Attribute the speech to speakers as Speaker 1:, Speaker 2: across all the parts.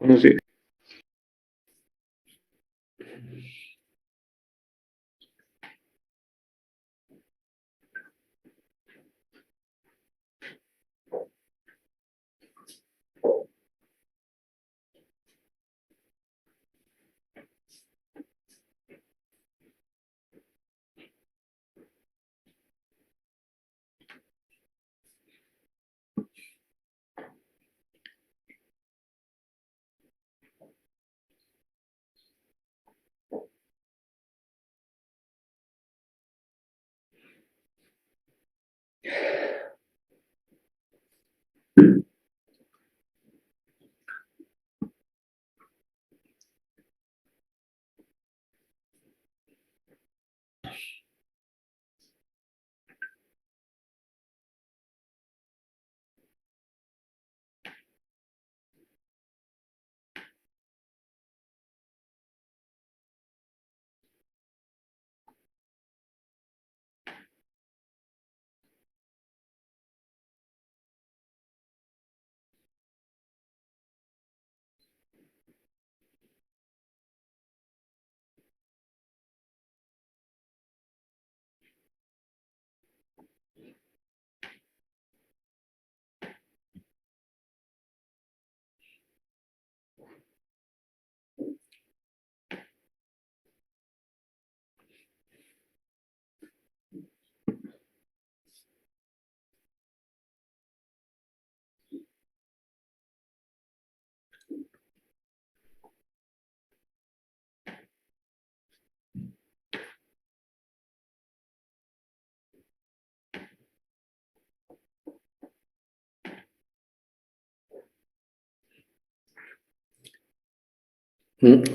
Speaker 1: Buenos días.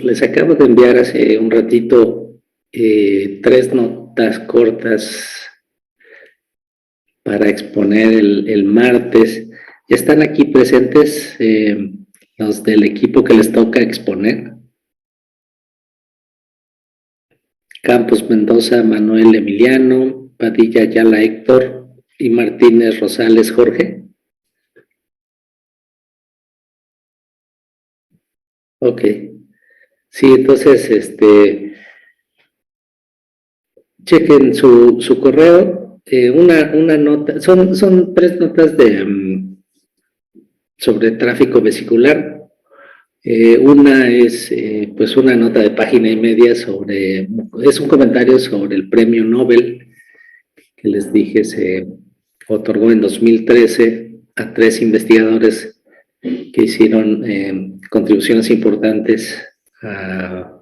Speaker 1: Les acabo de enviar hace un ratito 3 notas cortas para exponer el martes. Ya están aquí presentes los del equipo que les toca exponer. Campos Mendoza, Manuel Emiliano, Padilla Ayala Héctor y Martínez Rosales Jorge. Ok. Sí, entonces, chequen su correo, una nota, son 3 notas sobre tráfico vesicular. Una es pues una nota de página y media sobre, es un comentario sobre el premio Nobel que les dije se otorgó en 2013 a 3 investigadores que hicieron contribuciones importantes para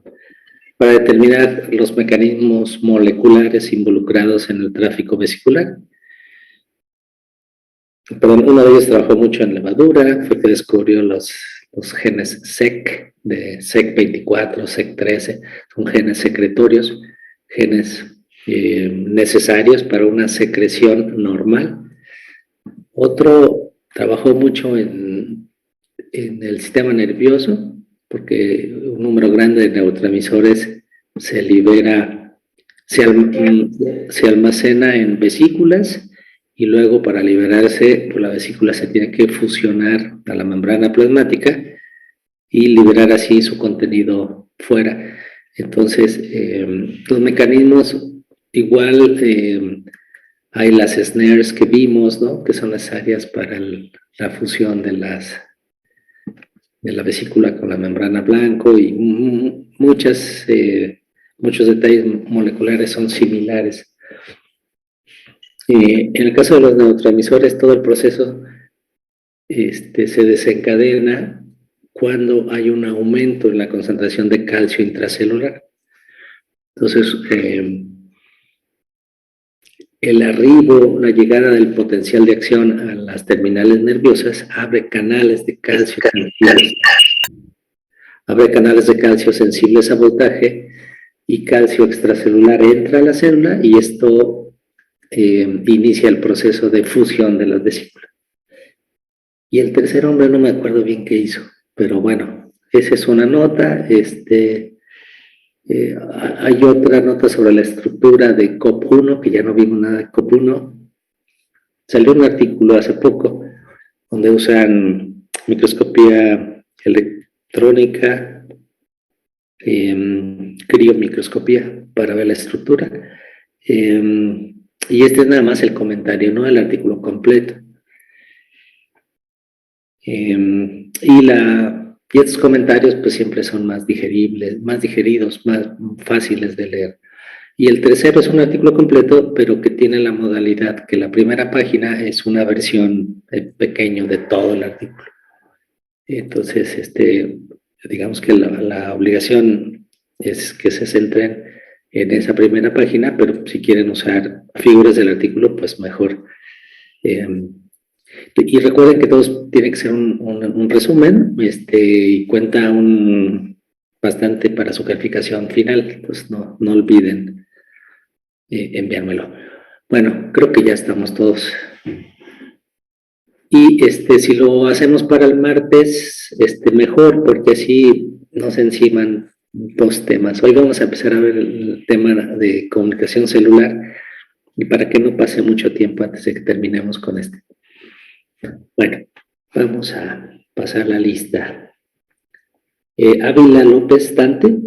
Speaker 1: determinar los mecanismos moleculares involucrados en el tráfico vesicular. Perdón, uno de ellos trabajó mucho en levadura, fue que descubrió los genes SEC, de SEC24, SEC13, son genes secretorios, genes necesarios para una secreción normal. Otro trabajó mucho en el sistema nervioso, porque un número grande de neurotransmisores se libera, se almacena en vesículas y luego para liberarse, pues la vesícula se tiene que fusionar a la membrana plasmática y liberar así su contenido fuera. Entonces, los mecanismos, igual hay las snares que vimos, ¿no? Que son necesarias para la fusión de la vesícula con la membrana blanco y muchos detalles moleculares son similares. En el caso de los neurotransmisores, todo el proceso se desencadena cuando hay un aumento en la concentración de calcio intracelular. Entonces, el arribo, la llegada del potencial de acción a las terminales nerviosas abre canales de calcio sensibles, a voltaje y calcio extracelular entra a la célula y esto inicia el proceso de fusión de las vesículas. Y el tercer hombre no me acuerdo bien qué hizo, pero bueno, esa es una nota. Hay otra nota sobre la estructura de COP1, que ya no vimos nada de COP1. Salió un artículo hace poco donde usan microscopía electrónica, criomicroscopía para ver la estructura. Y este es nada más el comentario, no el artículo completo. Y estos comentarios pues siempre son más digeribles, más digeridos, más fáciles de leer. Y el tercero es un artículo completo, pero que tiene la modalidad que la primera página es una versión pequeña de todo el artículo. Entonces, digamos que la obligación es que se centren en esa primera página, pero si quieren usar figuras del artículo, pues mejor. Y recuerden que todos tiene que ser un resumen, y cuenta bastante para su calificación final, entonces no olviden enviármelo. Bueno, creo que ya estamos todos. Y si lo hacemos para el martes, mejor, porque así nos enciman dos temas. Hoy vamos a empezar a ver el tema de comunicación celular, y para que no pase mucho tiempo antes de que terminemos con este. Bueno, vamos a pasar la lista. Ávila López Tante.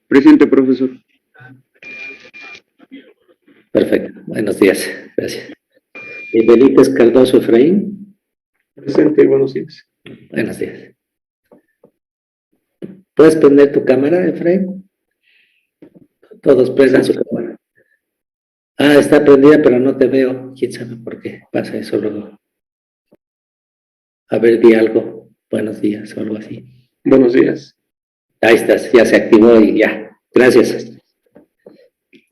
Speaker 2: Presente, profesor.
Speaker 1: Perfecto, buenos días, gracias. Benítez Cardoso Efraín.
Speaker 2: Presente, buenos días.
Speaker 1: Buenos días. ¿Puedes prender tu cámara, Efraín? Todos prendan su cámara. Ah, está prendida, pero no te veo. ¿Quién sabe por qué pasa eso luego? A ver, di algo. Buenos días o algo así.
Speaker 2: Buenos días.
Speaker 1: Ahí estás, ya se activó y ya. Gracias.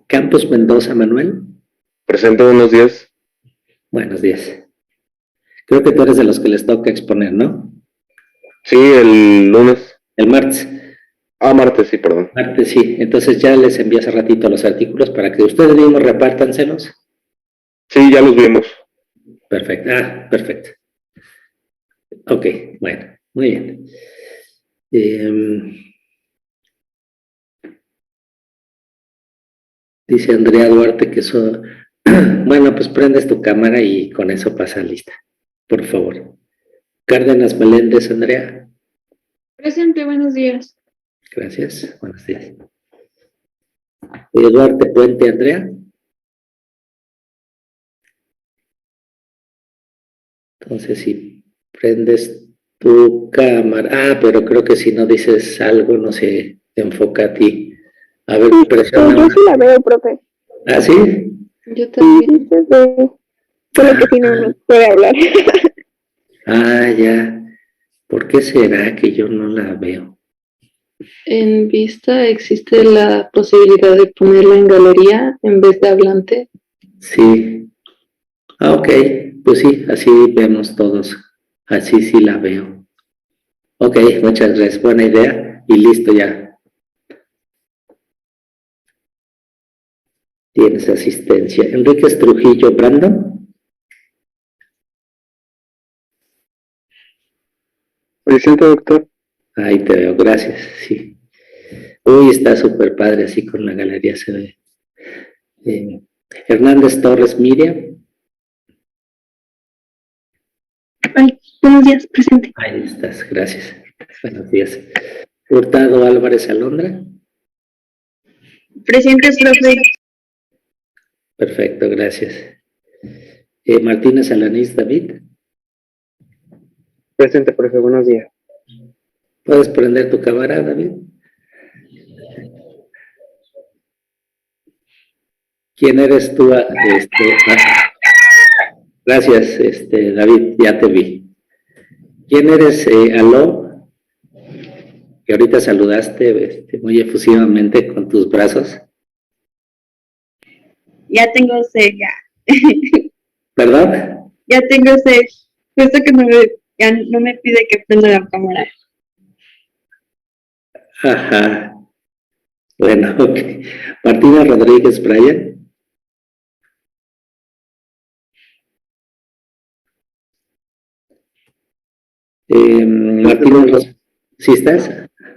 Speaker 1: Campos Mendoza Manuel.
Speaker 2: Presente, buenos días.
Speaker 1: Buenos días. Creo que tú eres de los que les toca exponer, ¿no?
Speaker 2: Sí, el lunes.
Speaker 1: El martes.
Speaker 2: Ah, martes, sí, perdón.
Speaker 1: Martes, sí. Entonces ya les envié hace ratito los artículos para que ustedes mismos repártanselos.
Speaker 2: Sí, ya los vimos.
Speaker 1: Perfecto. Ah, perfecto. Ok, bueno, muy bien. Dice Andrea Duarte que eso... Bueno, pues prendes tu cámara y con eso pasa lista, por favor. Cárdenas Meléndez, Andrea.
Speaker 3: Presente, buenos días.
Speaker 1: Gracias, buenos días. Duarte Puente, Andrea. Entonces, si prendes tu cámara... Ah, pero creo que si no dices algo, no se enfoca a ti. A ver, presiona.
Speaker 4: Yo sí la veo, profe.
Speaker 1: ¿Ah, sí?
Speaker 3: Yo también.
Speaker 4: Sí, se ve. Solo que si no puede hablar.
Speaker 1: Ah, ya. ¿Por qué será que yo no la veo?
Speaker 3: En Vista existe la posibilidad de ponerla en galería en vez de hablante.
Speaker 1: Sí. Ah, ok. Pues sí, así vemos todos. Así sí la veo. Ok, muchas gracias. Buena idea. Y listo ya. Tienes asistencia. Enríquez Trujillo, Brandon.
Speaker 2: Presente, doctor.
Speaker 1: Ahí te veo, gracias. Sí. Uy, está súper padre así con la galería se ve. Hernández Torres, Miriam.
Speaker 4: Ay, buenos días, presente.
Speaker 1: Ahí estás, gracias. Buenos días. Hurtado Álvarez Alondra.
Speaker 4: Presente, profe.
Speaker 1: Perfecto, gracias. Martínez Alanís David.
Speaker 2: Presente, profe, buenos días.
Speaker 1: ¿Puedes prender tu cámara, David? ¿Quién eres tú? Gracias, David, ya te vi. ¿Quién eres, Aló? Que ahorita saludaste muy efusivamente con tus brazos.
Speaker 4: Ya tengo sed, ya.
Speaker 1: ¿Perdón?
Speaker 4: Ya tengo sed. Justo que ya no me pide que prenda la cámara.
Speaker 1: Ajá. Bueno, ok. Martina Rodríguez Brian. Martina, ¿sí estás?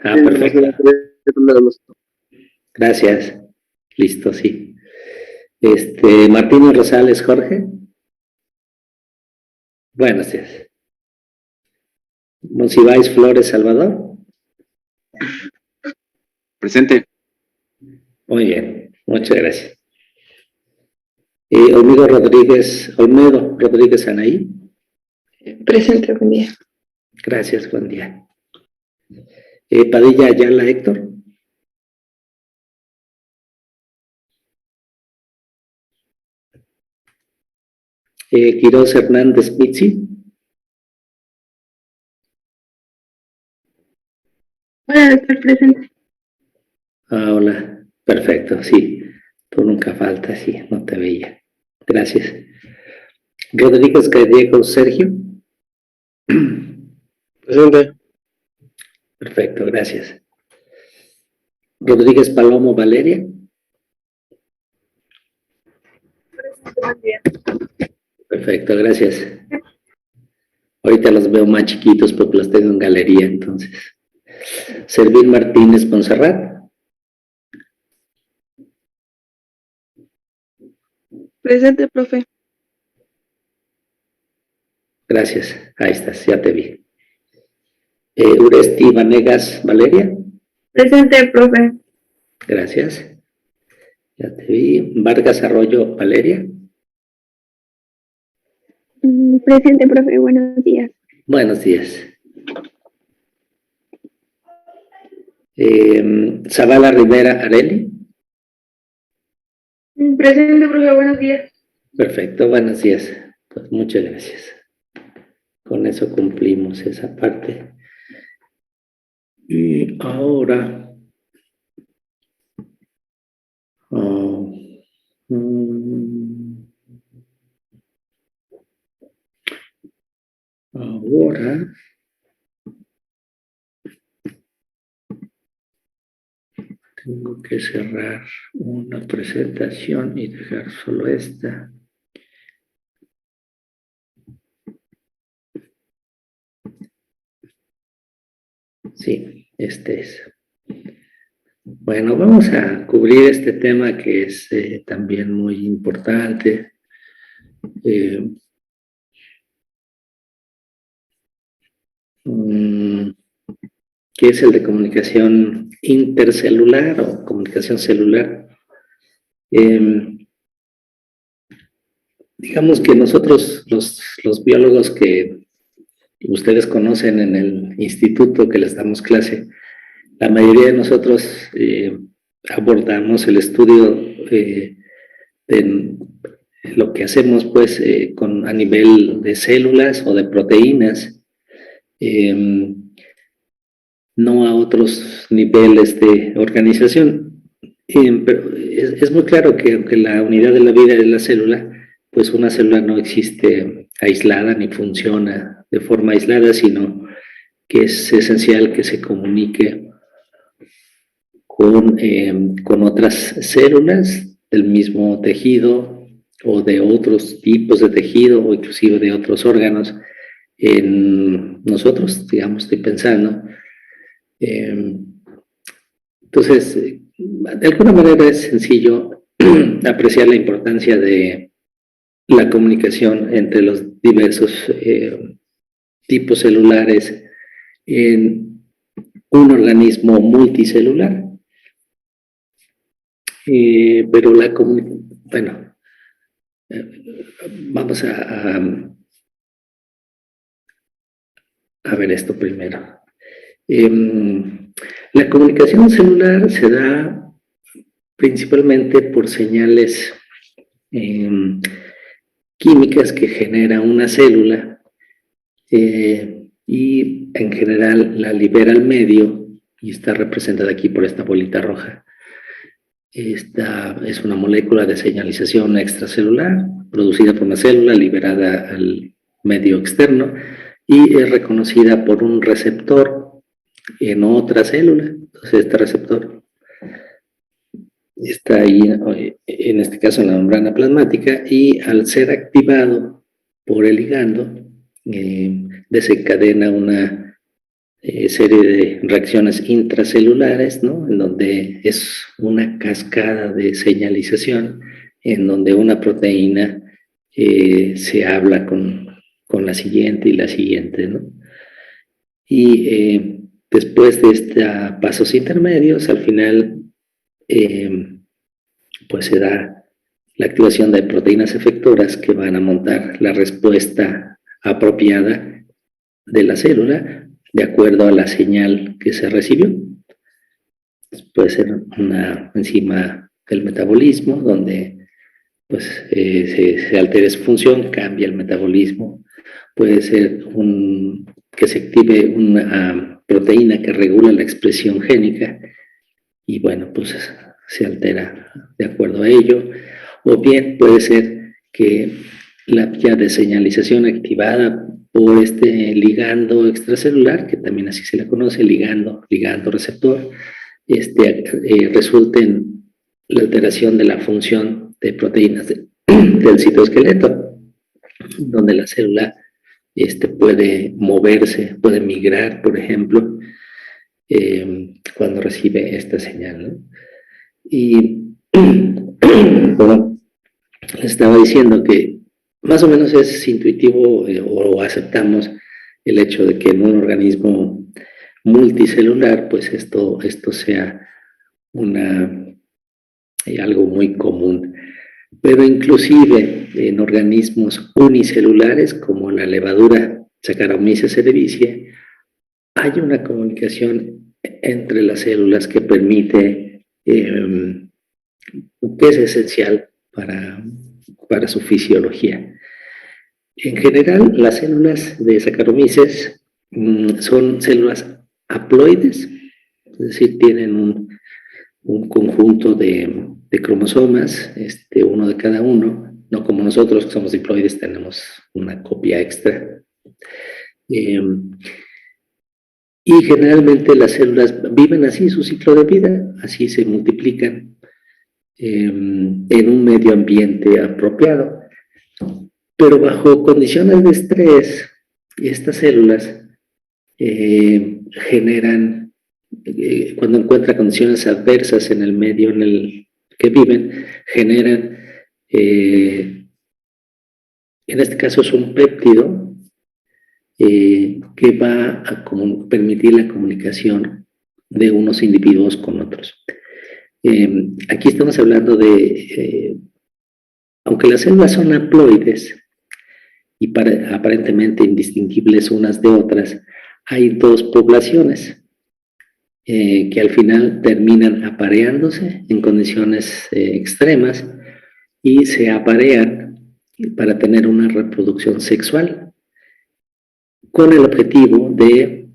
Speaker 1: Ah, perfecto. Gracias. Listo, sí. Martínez Rosales Jorge. Buenos días. Monsiváis Flores Salvador.
Speaker 5: Presente.
Speaker 1: Muy bien, muchas gracias. Olmedo Rodríguez Anaí.
Speaker 3: Presente, buen día.
Speaker 1: Gracias, buen día. Padilla Ayala Héctor. Quiroz Hernández Mitzi.
Speaker 4: Hola, doctor, presente.
Speaker 1: Hola, perfecto, sí. Tú nunca faltas, sí, no te veía. Gracias. Rodríguez Gallego Sergio.
Speaker 2: Presente.
Speaker 1: Perfecto, gracias. Rodríguez Palomo Valeria.
Speaker 4: Buen día.
Speaker 1: Perfecto, gracias. Ahorita los veo más chiquitos porque los tengo en galería, entonces. Servín Martínez Monserrat.
Speaker 4: Presente, profe.
Speaker 1: Gracias, ahí estás, ya te vi. Uresti Vanegas Valeria.
Speaker 4: Presente, profe.
Speaker 1: Gracias. Ya te vi. Vargas Arroyo Valeria.
Speaker 6: Presente, profe, buenos días.
Speaker 1: Buenos días. Zavala Rivera Areli.
Speaker 4: Presente, profe, buenos días.
Speaker 1: Perfecto, buenos días. Pues muchas gracias. Con eso cumplimos esa parte. Y ahora... ahora... tengo que cerrar una presentación y dejar solo esta. Sí, este es. Bueno, vamos a cubrir este tema que es también muy importante. Que es el de comunicación intercelular o comunicación celular. Digamos que nosotros, los biólogos que ustedes conocen en el instituto que les damos clase, la mayoría de nosotros abordamos el estudio de lo que hacemos pues a nivel de células o de proteínas, no a otros niveles de organización. Pero es muy claro que aunque la unidad de la vida es la célula, pues una célula no existe aislada ni funciona de forma aislada, sino que es esencial que se comunique con otras células del mismo tejido o de otros tipos de tejido o inclusive de otros órganos en nosotros, digamos, estoy pensando. Entonces, de alguna manera es sencillo apreciar la importancia de la comunicación entre los diversos tipos celulares en un organismo multicelular. Pero bueno, vamos a ver esto primero. La comunicación celular se da principalmente por señales químicas que genera una célula y en general la libera al medio y está representada aquí por esta bolita roja. Esta es una molécula de señalización extracelular producida por una célula liberada al medio externo y es reconocida por un receptor en otra célula. Entonces este receptor está ahí, en este caso en la membrana plasmática, y al ser activado por el ligando, desencadena una serie de reacciones intracelulares, ¿no? En donde es una cascada de señalización, en donde una proteína se habla con la siguiente y la siguiente, ¿no? Y después de estos pasos intermedios, al final, pues se da la activación de proteínas efectoras que van a montar la respuesta apropiada de la célula de acuerdo a la señal que se recibió. Puede ser una enzima del metabolismo, donde pues, se altera su función, cambia el metabolismo. Puede ser que se active una proteína que regula la expresión génica y bueno, pues se altera de acuerdo a ello. O bien puede ser que la vía de señalización activada por este ligando extracelular, que también así se le conoce, ligando receptor, resulte en la alteración de la función de proteínas del citoesqueleto, donde la célula puede moverse, puede migrar, por ejemplo, cuando recibe esta señal, ¿no? Y bueno, les estaba diciendo que más o menos es intuitivo o aceptamos el hecho de que en un organismo multicelular, pues esto sea algo muy común. Pero inclusive en organismos unicelulares como la levadura Saccharomyces cerevisiae, hay una comunicación entre las células que permite, que es esencial para su fisiología. En general, las células de Saccharomyces son células haploides, es decir, tienen un conjunto de cromosomas, uno de cada uno, no como nosotros que somos diploides, tenemos una copia extra. Y generalmente las células viven así su ciclo de vida, así se multiplican en un medio ambiente apropiado. Pero bajo condiciones de estrés, estas células generan, cuando encuentran condiciones adversas en el medio en el que viven, generan, en este caso es un péptido que va a permitir la comunicación de unos individuos con otros. Aquí estamos hablando de, aunque las células son haploides y aparentemente indistinguibles unas de otras, hay dos poblaciones que al final terminan apareándose en condiciones extremas y se aparean para tener una reproducción sexual con el objetivo de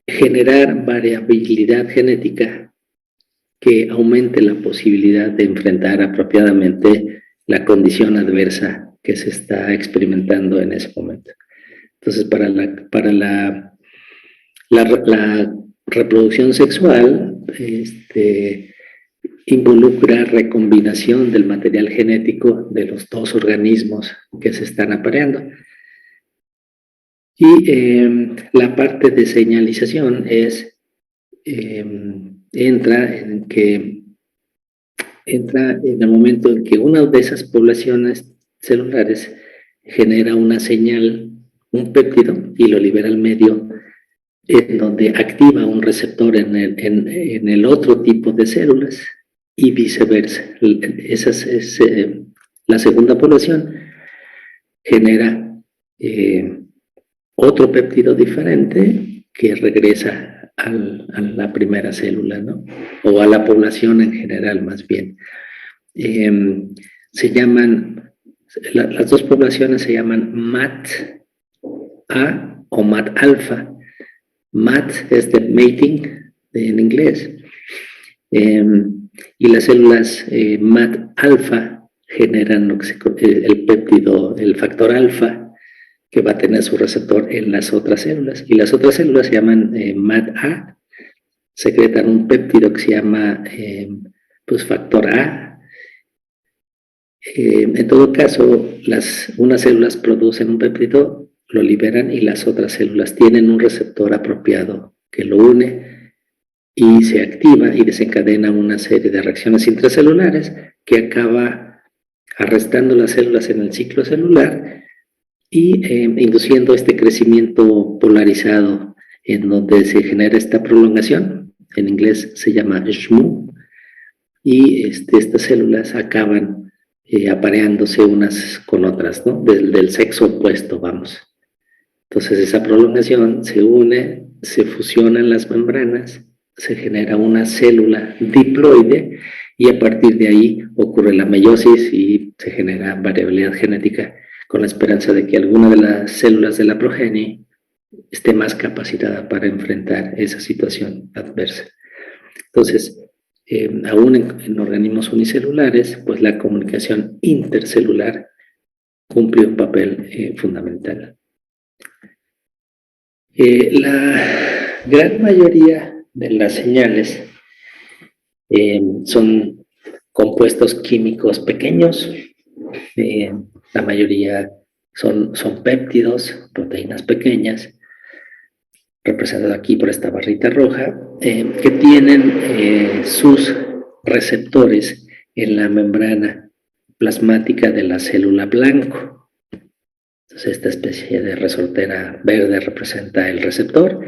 Speaker 1: generar variabilidad genética que aumente la posibilidad de enfrentar apropiadamente la condición adversa que se está experimentando en ese momento. Entonces, para la reproducción sexual, involucra recombinación del material genético de los dos organismos que se están apareando. Y la parte de señalización entra en el momento en que una de esas poblaciones celulares genera una señal, un péptido, y lo libera al medio, en donde activa un receptor en el otro tipo de células y viceversa. La segunda población genera otro péptido diferente que regresa a la primera célula, ¿no? O a la población en general, más bien. Las dos poblaciones se llaman MAT-A o MAT-alfa. MAT es de mating en inglés. Y las células MAT-alfa generan el péptido, el factor alfa, que va a tener su receptor en las otras células. Y las otras células se llaman MAT-A, secretan un péptido que se llama factor A. En todo caso, unas células producen un péptido, lo liberan, y las otras células tienen un receptor apropiado que lo une y se activa y desencadena una serie de reacciones intracelulares que acaba arrestando las células en el ciclo celular y induciendo este crecimiento polarizado en donde se genera esta prolongación. En inglés se llama SHMU, y estas células acaban apareándose unas con otras, ¿no? Del sexo opuesto, vamos. Entonces esa prolongación se une, se fusionan las membranas, se genera una célula diploide y a partir de ahí ocurre la meiosis y se genera variabilidad genética con la esperanza de que alguna de las células de la progenie esté más capacitada para enfrentar esa situación adversa. Entonces, aún en organismos unicelulares, pues la comunicación intercelular cumple un papel fundamental. La gran mayoría de las señales son compuestos químicos pequeños, la mayoría son péptidos, proteínas pequeñas, representado aquí por esta barrita roja, que tienen sus receptores en la membrana plasmática de la célula blanco. Entonces esta especie de resortera verde representa el receptor.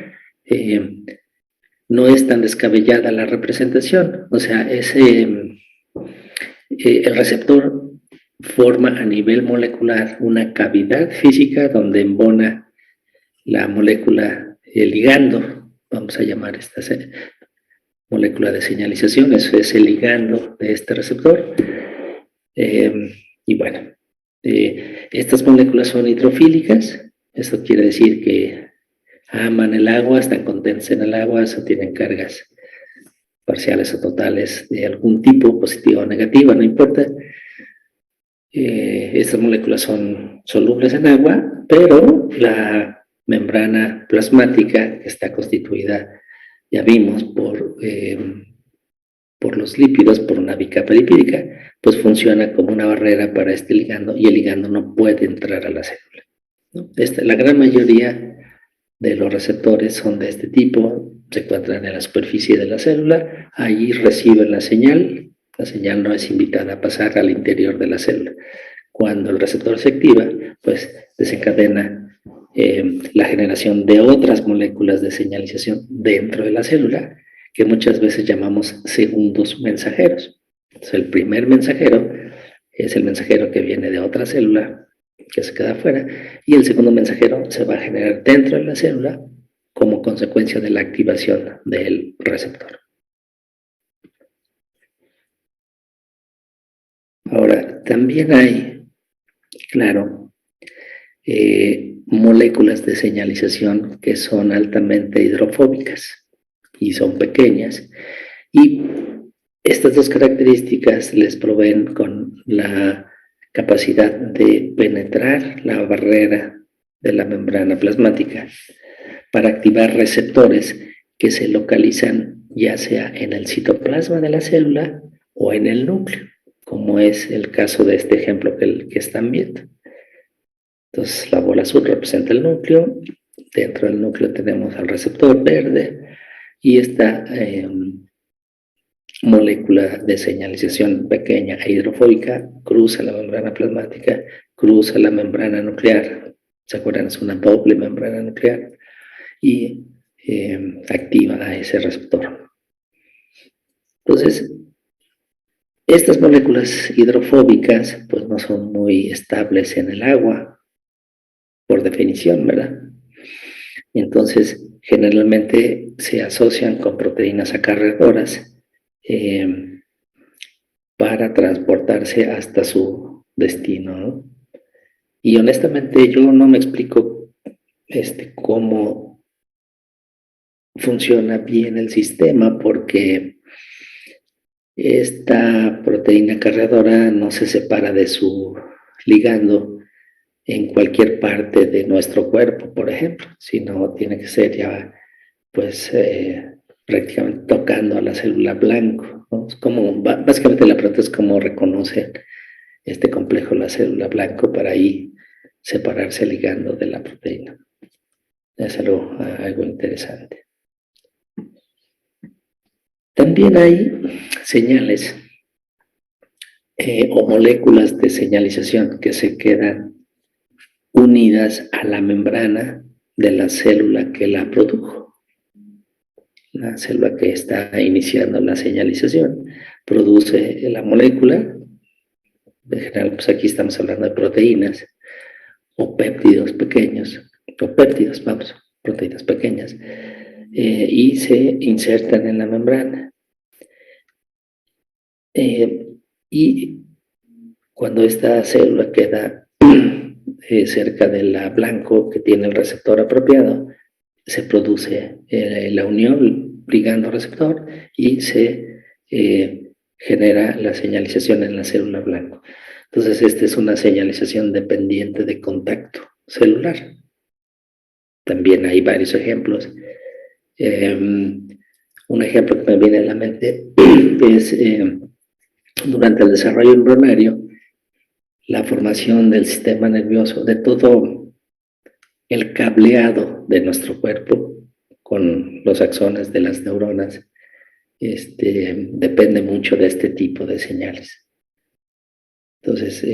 Speaker 1: No es tan descabellada la representación, o sea, el receptor forma a nivel molecular una cavidad física donde embona la molécula, el ligando, vamos a llamar esta molécula de señalización, eso es el ligando de este receptor. Y bueno, estas moléculas son hidrofílicas, esto quiere decir que aman el agua, están contentas en el agua, o tienen cargas parciales o totales de algún tipo, positiva o negativa, no importa. Estas moléculas son solubles en agua, pero la membrana plasmática, que está constituida, ya vimos, por los lípidos, por una bicapa lipídica, pues funciona como una barrera para este ligando, y el ligando no puede entrar a la célula, ¿no? La gran mayoría de los receptores son de este tipo, se encuentran en la superficie de la célula, allí reciben la señal no es invitada a pasar al interior de la célula. Cuando el receptor se activa, pues desencadena la generación de otras moléculas de señalización dentro de la célula, que muchas veces llamamos segundos mensajeros. Entonces, el primer mensajero es el mensajero que viene de otra célula, que se queda afuera, y el segundo mensajero se va a generar dentro de la célula como consecuencia de la activación del receptor. Ahora, también hay, claro, moléculas de señalización que son altamente hidrofóbicas y son pequeñas, y estas dos características les proveen con la capacidad de penetrar la barrera de la membrana plasmática para activar receptores que se localizan ya sea en el citoplasma de la célula o en el núcleo, como es el caso de este ejemplo que están viendo. Entonces la bola azul representa el núcleo, dentro del núcleo tenemos al receptor verde y esta molécula de señalización pequeña e hidrofóbica cruza la membrana plasmática, cruza la membrana nuclear, ¿se acuerdan? Es una doble membrana nuclear, y activa a ese receptor. Entonces, estas moléculas hidrofóbicas pues no son muy estables en el agua, por definición, ¿verdad? Entonces, generalmente se asocian con proteínas acarreadoras para transportarse hasta su destino, ¿no? Y honestamente yo no me explico cómo funciona bien el sistema, porque esta proteína acarreadora no se separa de su ligando en cualquier parte de nuestro cuerpo, por ejemplo, sino tiene que ser ya, pues, prácticamente tocando a la célula blanco, ¿no? Básicamente la pregunta es cómo reconoce este complejo la célula blanco para ahí separarse el ligando de la proteína. Es algo interesante. También hay señales o moléculas de señalización que se quedan unidas a la membrana de la célula que la produjo. La célula que está iniciando la señalización produce la molécula. En general, pues aquí estamos hablando de proteínas o péptidos pequeños, o péptidos, vamos, proteínas pequeñas, y se insertan en la membrana. Y cuando esta célula queda cerca de la blanco que tiene el receptor apropiado, se produce la unión ligando-receptor y se genera la señalización en la célula blanco. Entonces, esta es una señalización dependiente de contacto celular. También hay varios ejemplos. Un ejemplo que me viene a la mente es durante el desarrollo embrionario, la formación del sistema nervioso, de todo el cableado de nuestro cuerpo con los axones de las neuronas, depende mucho de este tipo de señales. Entonces,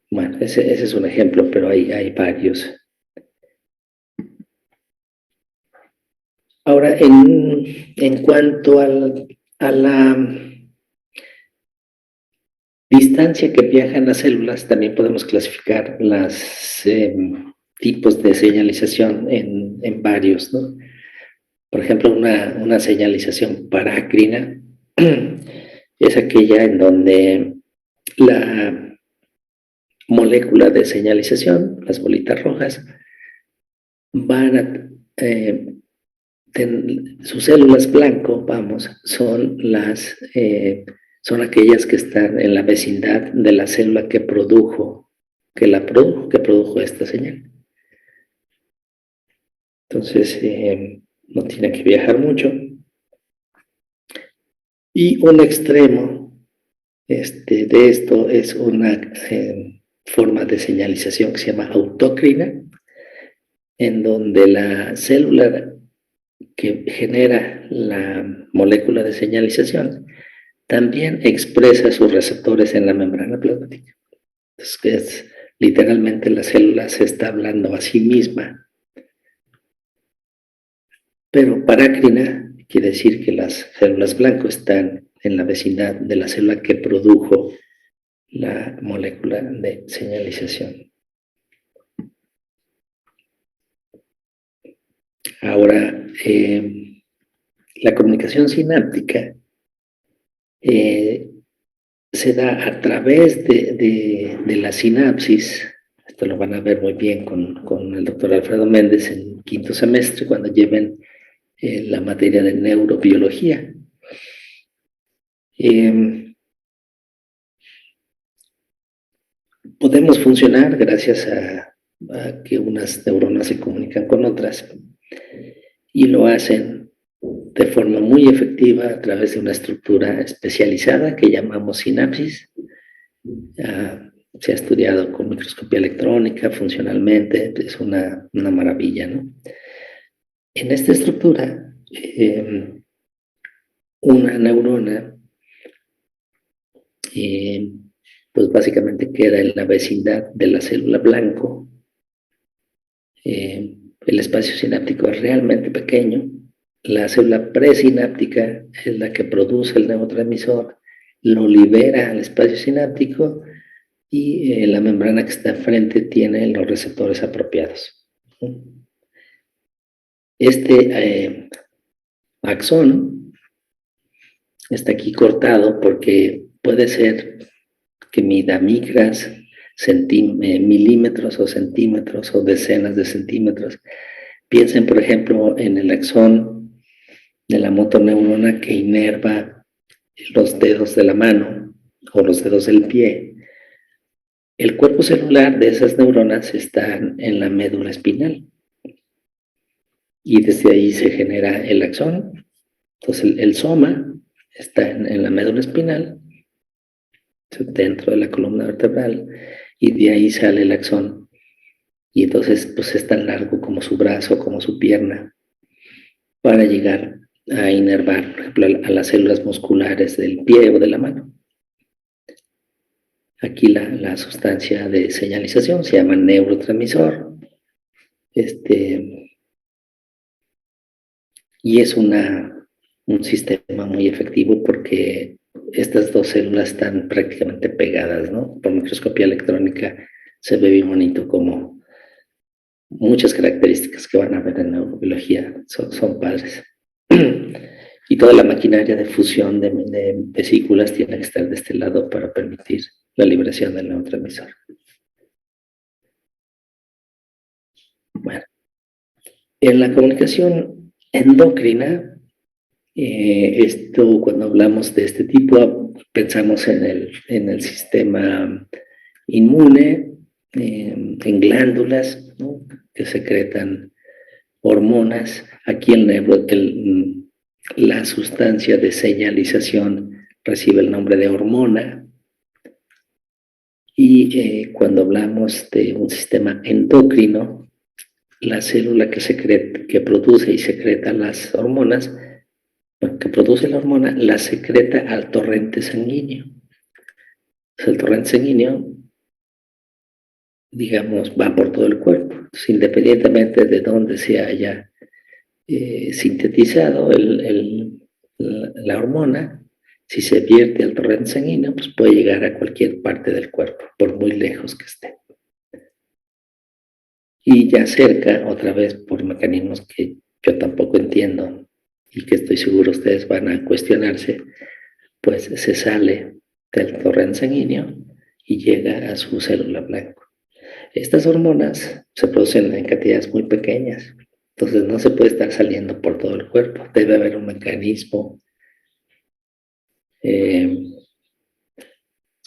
Speaker 1: bueno, ese es un ejemplo, pero hay varios. Ahora, en cuanto a la distancia que viajan las células, también podemos clasificar los tipos de señalización en varios, ¿no? Por ejemplo, una señalización parácrina es aquella en donde la molécula de señalización, las bolitas rojas, van a sus células blanco, vamos, son aquellas que están en la vecindad de la célula que produjo esta señal. Entonces, no tiene que viajar mucho. Y un extremo de esto es una forma de señalización que se llama autócrina, en donde la célula que genera la molécula de señalización también expresa sus receptores en la membrana plasmática. Entonces, literalmente la célula se está hablando a sí misma. Pero parácrina quiere decir que las células blanco están en la vecindad de la célula que produjo la molécula de señalización. Ahora, la comunicación sináptica se da a través de la sinapsis. Esto lo van a ver muy bien con el doctor Alfredo Méndez en quinto semestre, cuando lleven la materia de neurobiología. Podemos funcionar gracias a que unas neuronas se comunican con otras, y lo hacen de forma muy efectiva a través de una estructura especializada que llamamos sinapsis. Se ha estudiado con microscopía electrónica funcionalmente, es una maravilla, ¿no? En esta estructura, una neurona pues básicamente queda en la vecindad de la célula blanco. El espacio sináptico es realmente pequeño. La célula presináptica es la que produce el neurotransmisor, lo libera al espacio sináptico, y la membrana que está enfrente tiene los receptores apropiados. Este axón está aquí cortado porque puede ser que mida micras, milímetros o centímetros o decenas de centímetros. Piensen, por ejemplo, en el axón de la motoneurona que inerva los dedos de la mano o los dedos del pie. El cuerpo celular de esas neuronas está en la médula espinal, y desde ahí se genera el axón. Entonces el soma está en la médula espinal, dentro de la columna vertebral, y de ahí sale el axón. Y entonces pues es tan largo como su brazo, como su pierna, para llegar a inervar, por ejemplo, a las células musculares del pie o de la mano. aquí la sustancia de señalización se llama neurotransmisor. Y es un sistema muy efectivo porque estas dos células están prácticamente pegadas, ¿no? Por microscopía electrónica se ve bien bonito como muchas características que van a ver en neurobiología son padres. Y toda la maquinaria de fusión de vesículas tiene que estar de este lado para permitir la liberación del neurotransmisor. Bueno, en la comunicación endocrina, cuando hablamos de este tipo, pensamos en el sistema inmune, en glándulas, ¿no?, que secretan hormonas. Aquí la sustancia de señalización recibe el nombre de hormona. Y cuando hablamos de un sistema endocrino, la célula que produce y secreta las hormonas, que produce la hormona, la secreta al torrente sanguíneo. Entonces, el torrente sanguíneo, digamos, va por todo el cuerpo. Entonces, independientemente de dónde se haya sintetizado la hormona, si se vierte al torrente sanguíneo, pues puede llegar a cualquier parte del cuerpo, por muy lejos que esté. Y ya cerca, otra vez por mecanismos que yo tampoco entiendo y que estoy seguro ustedes van a cuestionarse, pues se sale del torrente sanguíneo y llega a su célula blanco. Estas hormonas se producen en cantidades muy pequeñas, entonces no se puede estar saliendo por todo el cuerpo. Debe haber un mecanismo,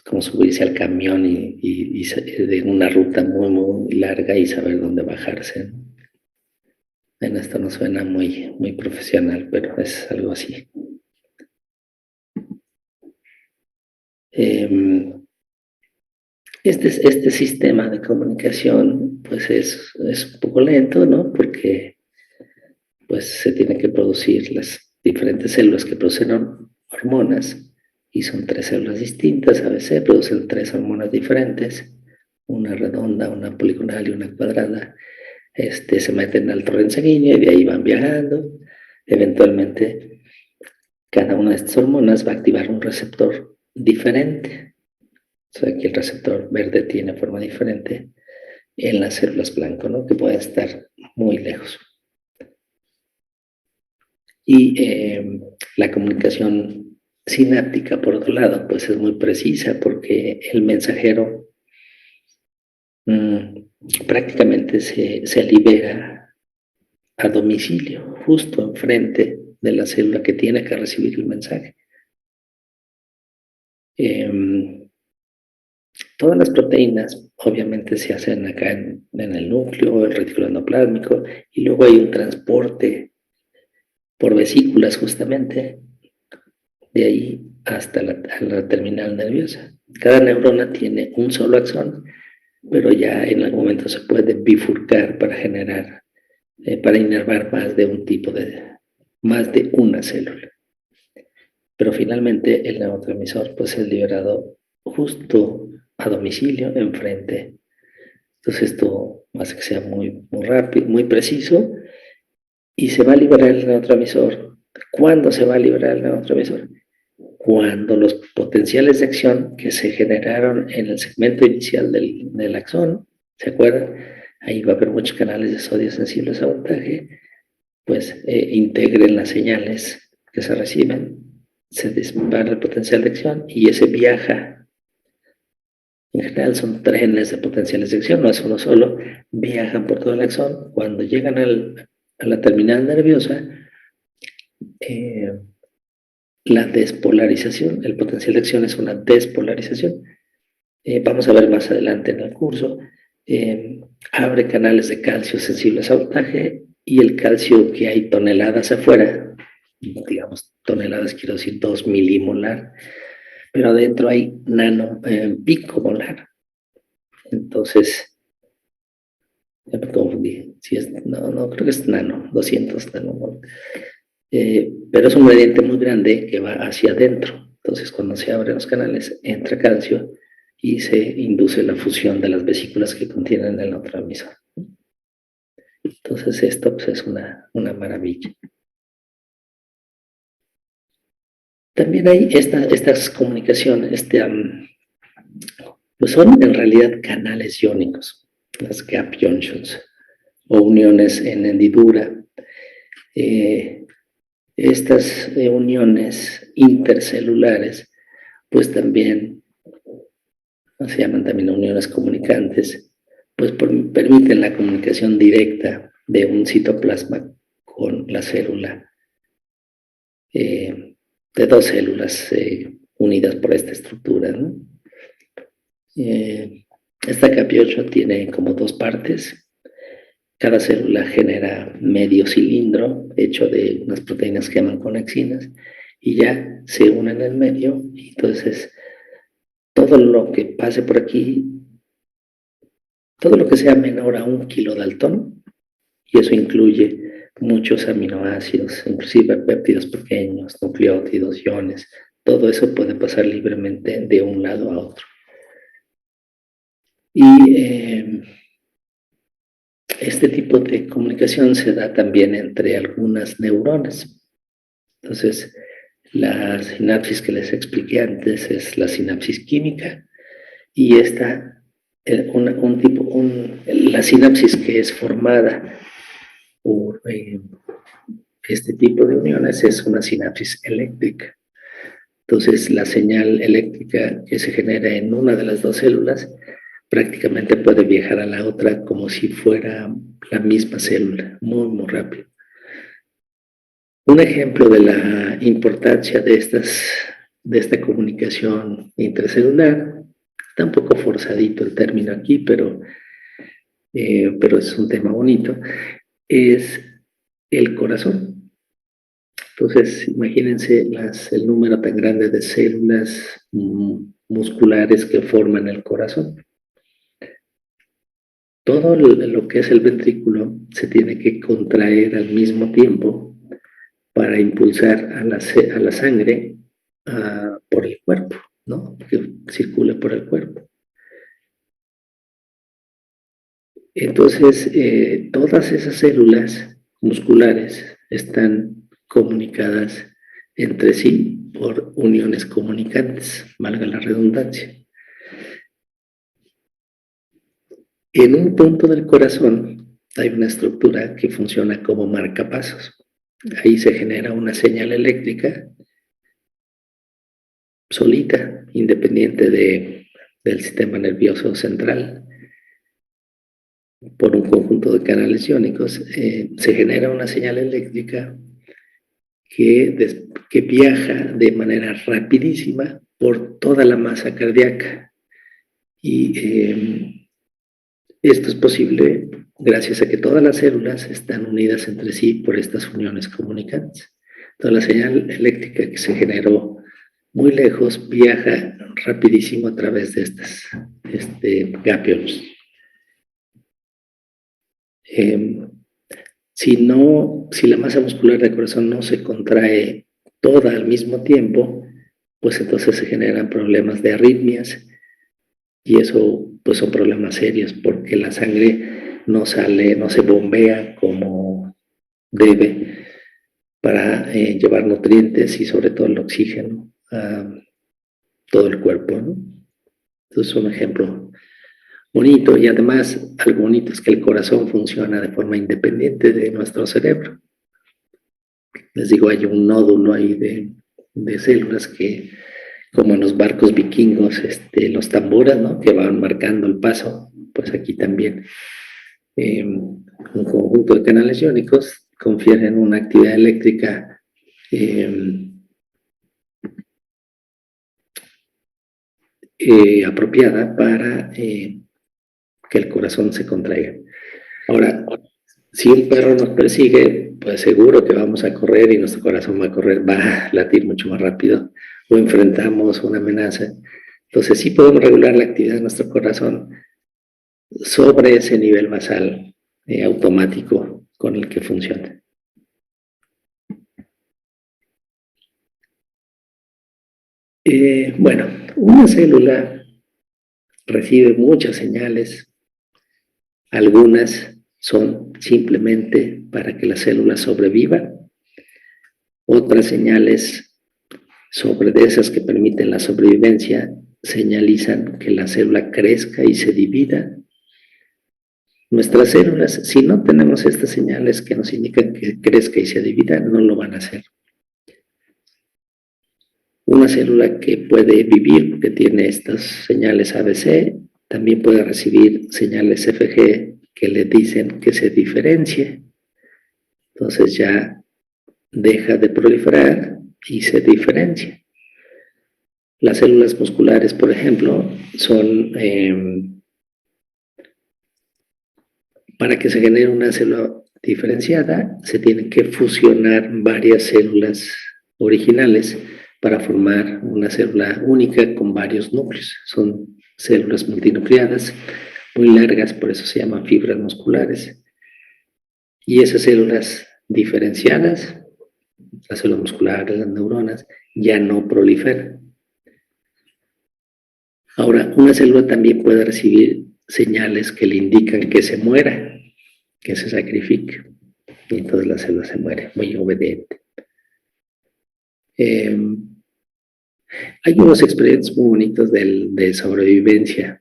Speaker 1: como subirse al camión y de una ruta muy, muy larga y saber dónde bajarse, ¿no? En esto no suena muy, muy profesional, pero es algo así. Este sistema de comunicación pues es un poco lento, ¿no? Porque pues se tienen que producir las diferentes células que producen hormonas, y son 3 células distintas. A veces producen 3 hormonas diferentes, una redonda, una poligonal y una cuadrada. Se meten al torrente sanguíneo y de ahí van viajando. Eventualmente, cada una de estas hormonas va a activar un receptor diferente. O sea, aquí el receptor verde tiene forma diferente en las células blanco, ¿no?, que pueden estar muy lejos. Y la comunicación sináptica, por otro lado, pues es muy precisa porque el mensajero prácticamente se libera a domicilio, justo enfrente de la célula que tiene que recibir el mensaje. Todas las proteínas obviamente se hacen acá en el núcleo, el retículo endoplásmico, y luego hay un transporte por vesículas justamente de ahí hasta la terminal nerviosa. Cada neurona tiene un solo axón, pero ya en algún momento se puede bifurcar para generar, para inervar más de una célula. Pero finalmente el neurotransmisor pues es liberado justo a domicilio, enfrente. Entonces esto hace que sea muy, muy rápido, muy preciso, y se va a liberar el neurotransmisor. ¿Cuándo se va a liberar el neurotransmisor? Cuando los potenciales de acción que se generaron en el segmento inicial del axón, ¿se acuerdan? Ahí va a haber muchos canales de sodio sensibles a voltaje, pues integren las señales que se reciben, se dispara el potencial de acción y ese viaja. En general son trenes de potenciales de acción, no es uno solo, viajan por todo el axón. Cuando llegan a la terminal nerviosa, la despolarización, el potencial de acción es una despolarización. Vamos a ver más adelante en el curso. Abre canales de calcio sensibles a voltaje, y el calcio que hay toneladas afuera, digamos toneladas, quiero decir 2 milimolar, pero adentro hay picomolar. Entonces, ya me confundí. No, creo que es 200 nanomolar. Pero es un gradiente muy grande que va hacia adentro. Entonces, cuando se abren los canales, entra calcio y se induce la fusión de las vesículas que contienen el neurotransmisor. Entonces esto pues, es una maravilla. También hay estas comunicaciones, pues son en realidad canales iónicos, las gap junctions o uniones en hendidura. Estas uniones intercelulares, pues también se llaman también uniones comunicantes, pues permiten la comunicación directa de un citoplasma con la célula, de dos células unidas por esta estructura, ¿no? Esta Cap8 tiene como dos partes. Cada célula genera medio cilindro hecho de unas proteínas que llaman conexinas y ya se unen en el medio y entonces todo lo que pase por aquí, todo lo que sea menor a 1 kilodaltón, y eso incluye muchos aminoácidos, inclusive péptidos pequeños, nucleótidos, iones, todo eso puede pasar libremente de un lado a otro. Y este tipo de comunicación se da también entre algunas neuronas. Entonces, la sinapsis que les expliqué antes es la sinapsis química y esta, la sinapsis que es formada por este tipo de uniones es una sinapsis eléctrica. Entonces, la señal eléctrica que se genera en una de las dos células prácticamente puede viajar a la otra como si fuera la misma célula, muy, muy rápido. Un ejemplo de la importancia de esta comunicación intracelular, está un poco forzadito el término aquí, pero es un tema bonito, es el corazón. Entonces, imagínense el número tan grande de células musculares que forman el corazón. Todo lo que es el ventrículo se tiene que contraer al mismo tiempo para impulsar a la sangre por el cuerpo, ¿no? Que circule por el cuerpo. Entonces, todas esas células musculares están comunicadas entre sí por uniones comunicantes, valga la redundancia. En un punto del corazón hay una estructura que funciona como marcapasos. Ahí se genera una señal eléctrica solita, independiente del sistema nervioso central. Por un conjunto de canales iónicos, se genera una señal eléctrica que viaja de manera rapidísima por toda la masa cardíaca. Y esto es posible gracias a que todas las células están unidas entre sí por estas uniones comunicantes. Toda la señal eléctrica que se generó muy lejos viaja rapidísimo a través de estas gapions. Si la masa muscular del corazón no se contrae toda al mismo tiempo, pues entonces se generan problemas de arritmias y eso pues son problemas serios porque la sangre no se bombea como debe para llevar nutrientes y sobre todo el oxígeno a todo el cuerpo, ¿no? Entonces es un ejemplo bonito y además algo bonito es que el corazón funciona de forma independiente de nuestro cerebro. Les digo, hay un nódulo ahí de células que, como en los barcos vikingos, los tambores, ¿no? Que van marcando el paso, pues aquí también un conjunto de canales iónicos confieren una actividad eléctrica apropiada para que el corazón se contraiga. Ahora, si un perro nos persigue, pues seguro que vamos a correr y nuestro corazón va a latir mucho más rápido, o enfrentamos una amenaza. Entonces sí podemos regular la actividad de nuestro corazón sobre ese nivel basal automático con el que funciona. Bueno, una célula recibe muchas señales. Algunas son simplemente para que la célula sobreviva. Otras señales sobre de esas que permiten la sobrevivencia señalizan que la célula crezca y se divida. Nuestras células, si no tenemos estas señales que nos indican que crezca y se divida, no lo van a hacer. Una célula que puede vivir, porque tiene estas señales ABC, también puede recibir señales FG que le dicen que se diferencie. Entonces ya deja de proliferar y se diferencia. Las células musculares, por ejemplo, son para que se genere una célula diferenciada, se tienen que fusionar varias células originales para formar una célula única con varios núcleos. Son células multinucleadas, muy largas, por eso se llaman fibras musculares. Y esas células diferenciadas, las células musculares, las neuronas, ya no proliferan. Ahora, una célula también puede recibir señales que le indican que se muera, que se sacrifique. Y entonces la célula se muere, muy obediente. Hay unos experimentos muy bonitos de sobrevivencia.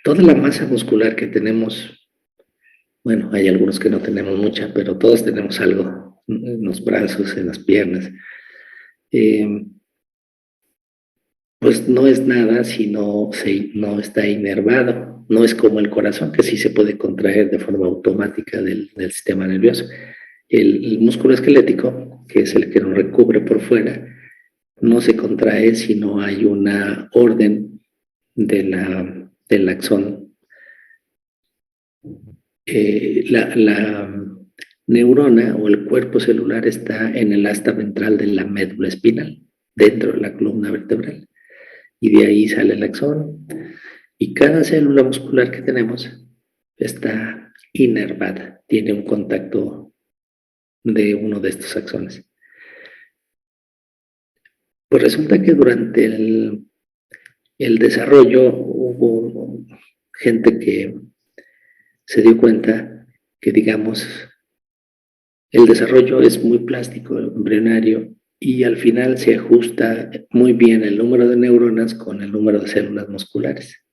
Speaker 1: Toda la masa muscular que tenemos, bueno, hay algunos que no tenemos mucha, pero todos tenemos algo en los brazos, en las piernas. Pues no es nada si no está inervado. No es como el corazón, que sí se puede contraer de forma automática del sistema nervioso. El músculo esquelético, que es el que nos recubre por fuera, no se contrae si no hay una orden del axón. La neurona o el cuerpo celular está en el asta ventral de la médula espinal, dentro de la columna vertebral. Y de ahí sale el axón. Y cada célula muscular que tenemos está inervada, tiene un contacto de uno de estos axones. Pues resulta que durante el desarrollo hubo gente que se dio cuenta que, digamos, el desarrollo es muy plástico, embrionario, y al final se ajusta muy bien el número de neuronas con el número de células musculares.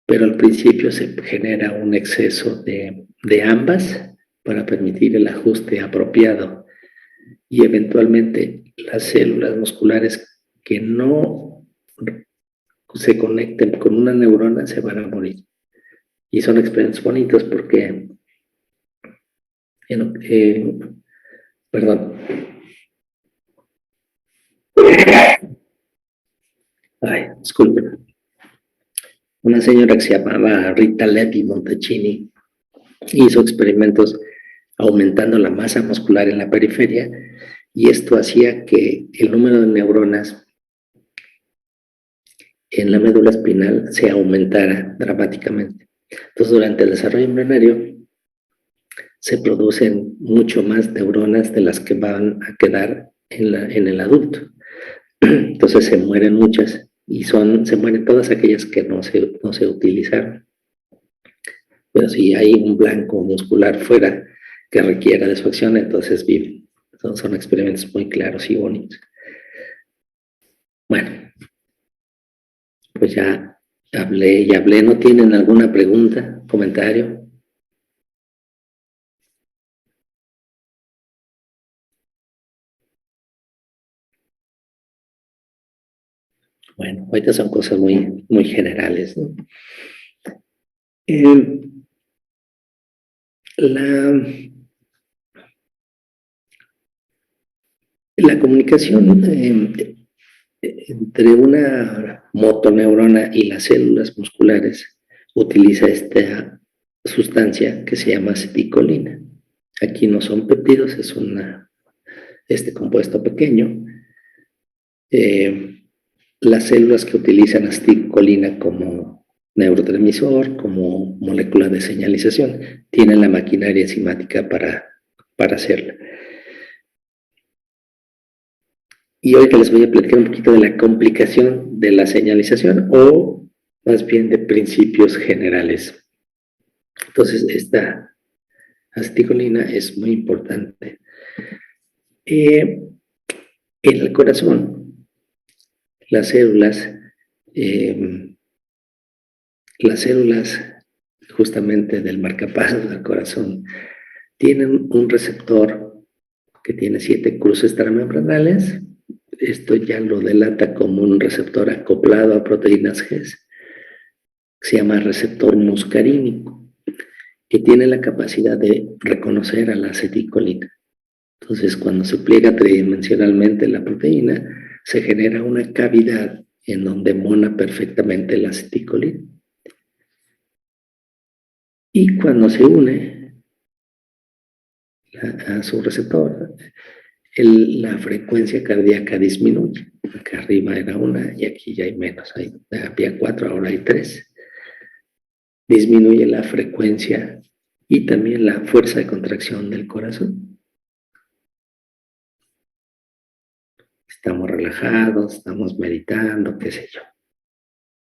Speaker 1: Pero al principio se genera un exceso de ambas para permitir el ajuste apropiado. Y eventualmente las células musculares que no se conecten con una neurona se van a morir. Y son experimentos bonitos porque, perdón. Ay, disculpen. Una señora que se llamaba Rita Levi Montalcini hizo experimentos aumentando la masa muscular en la periferia, y esto hacía que el número de neuronas en la médula espinal se aumentara dramáticamente. Entonces, durante el desarrollo embrionario se producen mucho más neuronas de las que van a quedar en el adulto. Entonces se mueren muchas, y se mueren todas aquellas que no se utilizaron. Pero si hay un blanco muscular fuera que requiera de su acción, entonces vive. Son experimentos muy claros y bonitos. Bueno, pues ya hablé. ¿No tienen alguna pregunta, comentario? Bueno, ahorita son cosas muy, muy generales, ¿no? La comunicación entre una motoneurona y las células musculares utiliza esta sustancia que se llama aceticolina. Aquí no son péptidos, es este compuesto pequeño. Las células que utilizan aceticolina como neurotransmisor, como molécula de señalización, tienen la maquinaria enzimática para hacerla. Y ahorita les voy a platicar un poquito de la complicación de la señalización o más bien de principios generales. Entonces, esta aceticolina es muy importante. En el corazón, las células justamente del marcapasos del corazón tienen un receptor que tiene 7 cruces transmembranales. Esto ya lo delata como un receptor acoplado a proteínas G, se llama receptor muscarínico, que tiene la capacidad de reconocer a la aceticolina. Entonces, cuando se pliega tridimensionalmente la proteína, se genera una cavidad en donde mona perfectamente la aceticolina. Y cuando se une a su receptor, la frecuencia cardíaca disminuye. Acá arriba era 1 y aquí ya hay menos. Había 4, ahora hay 3. Disminuye la frecuencia y también la fuerza de contracción del corazón. Estamos relajados, estamos meditando, qué sé yo.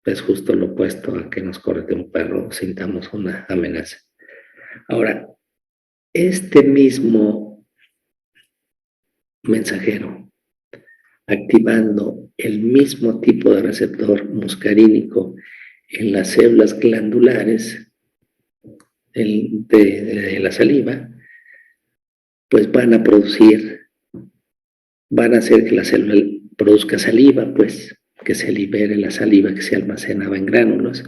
Speaker 1: Es justo lo opuesto a que nos corre un perro, sintamos una amenaza. Ahora, este mismo mensajero, activando el mismo tipo de receptor muscarínico en las células glandulares de la saliva, pues van a hacer que la célula produzca saliva, pues que se libere la saliva que se almacenaba en gránulos.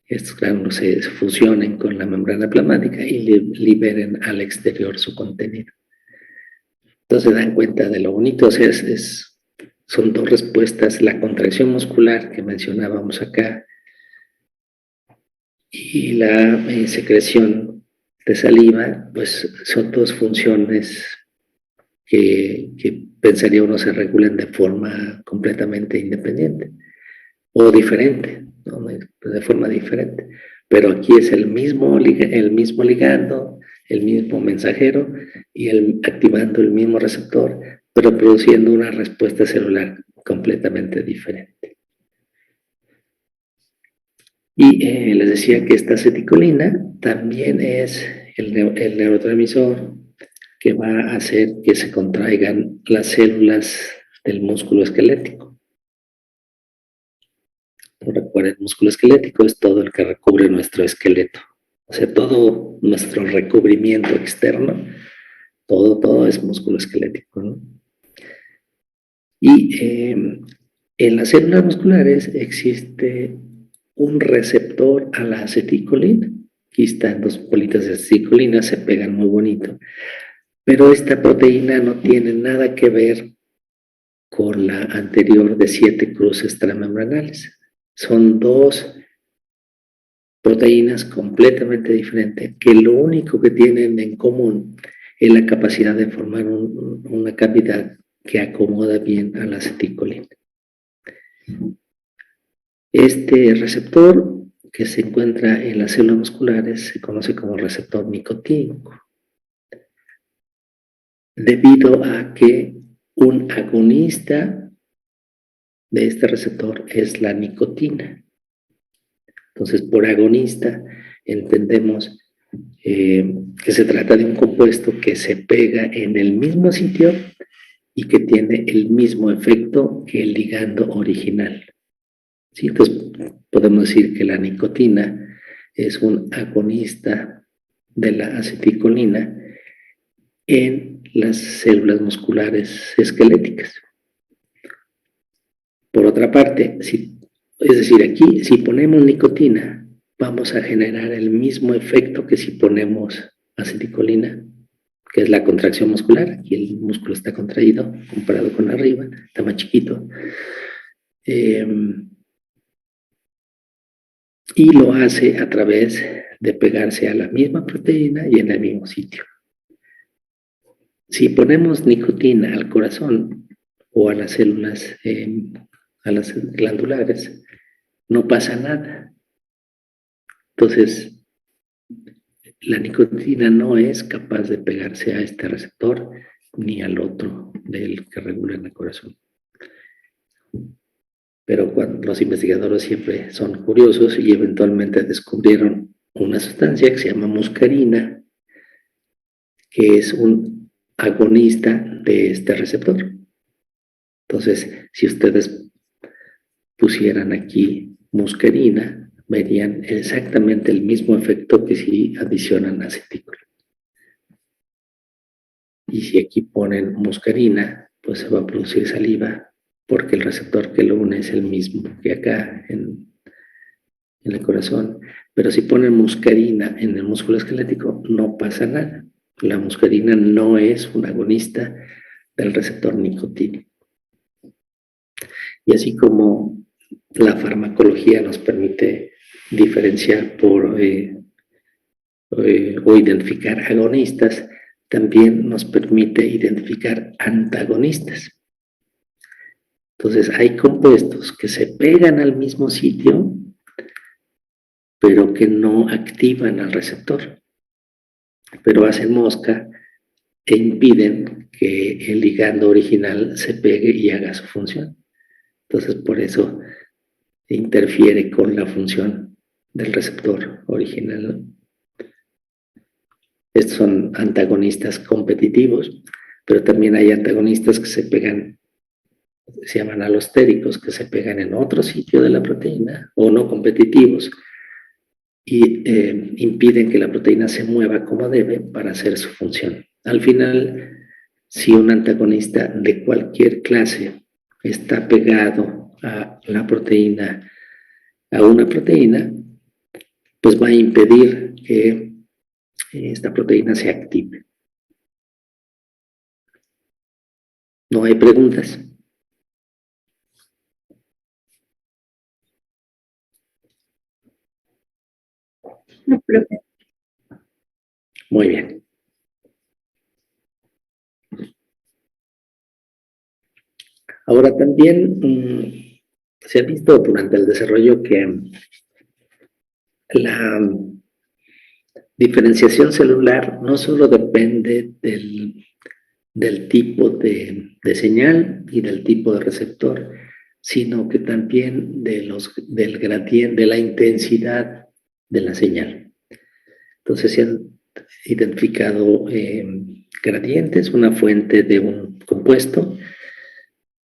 Speaker 1: Estos gránulos se fusionen con la membrana plasmática y liberen al exterior su contenido. Entonces se dan cuenta de lo bonito, o sea, son 2 respuestas, la contracción muscular que mencionábamos acá y la secreción de saliva, pues son 2 funciones que pensaría uno se regulan de forma completamente independiente o diferente, ¿no? De forma diferente. Pero aquí es el mismo ligando, el mismo mensajero y activando el mismo receptor, pero produciendo una respuesta celular completamente diferente. Y les decía que esta aceticolina también es el neurotransmisor que va a hacer que se contraigan las células del músculo esquelético. Recuerden, el músculo esquelético es todo el que recubre nuestro esqueleto. O sea, todo nuestro recubrimiento externo, todo es músculo esquelético, ¿no? Y en las células musculares existe un receptor a la aceticolina. Aquí están 2 bolitas de aceticolina, se pegan muy bonito. Pero esta proteína no tiene nada que ver con la anterior de 7 cruces transmembranales. Son 2 proteínas completamente diferentes que lo único que tienen en común es la capacidad de formar una cavidad que acomoda bien a la aceticolina. Este receptor que se encuentra en las células musculares se conoce como receptor nicotínico, debido a que un agonista de este receptor es la nicotina. Entonces, por agonista entendemos que se trata de un compuesto que se pega en el mismo sitio y que tiene el mismo efecto que el ligando original. ¿Sí? Entonces, podemos decir que la nicotina es un agonista de la aceticolina en las células musculares esqueléticas. Por otra parte, es decir, aquí, si ponemos nicotina, vamos a generar el mismo efecto que si ponemos aceticolina, que es la contracción muscular. Aquí el músculo está contraído comparado con arriba, está más chiquito. Y lo hace a través de pegarse a la misma proteína y en el mismo sitio. Si ponemos nicotina al corazón o a las células, a las glandulares, no pasa nada. Entonces, la nicotina no es capaz de pegarse a este receptor ni al otro del que regula en el corazón. Pero los investigadores siempre son curiosos y eventualmente descubrieron una sustancia que se llama muscarina, que es un agonista de este receptor. Entonces, si ustedes pusieran aquí muscarina, verían exactamente el mismo efecto que si adicionan acetícola. Y si aquí ponen muscarina, pues se va a producir saliva, porque el receptor que lo une es el mismo que acá en el corazón. Pero si ponen muscarina en el músculo esquelético, no pasa nada. La muscarina no es un agonista del receptor nicotínico. Y así como la farmacología nos permite diferenciar o identificar agonistas, también nos permite identificar antagonistas. Entonces, hay compuestos que se pegan al mismo sitio, pero que no activan al receptor, pero hacen mosca e impiden que el ligando original se pegue y haga su función. Entonces, por eso interfiere con la función del receptor original. Estos son antagonistas competitivos, pero también hay antagonistas que se pegan, se llaman alostéricos, que se pegan en otro sitio de la proteína, o no competitivos, y impiden que la proteína se mueva como debe para hacer su función. Al final, si un antagonista de cualquier clase está pegado a la proteína, a una proteína, pues va a impedir que esta proteína se active. ¿No hay preguntas?
Speaker 4: No, profe.
Speaker 1: Muy bien. Ahora también se ha visto durante el desarrollo que la diferenciación celular no solo depende del tipo de señal y del tipo de receptor, sino que también del gradiente, de la intensidad de la señal. Entonces se han identificado gradientes, una fuente de un compuesto,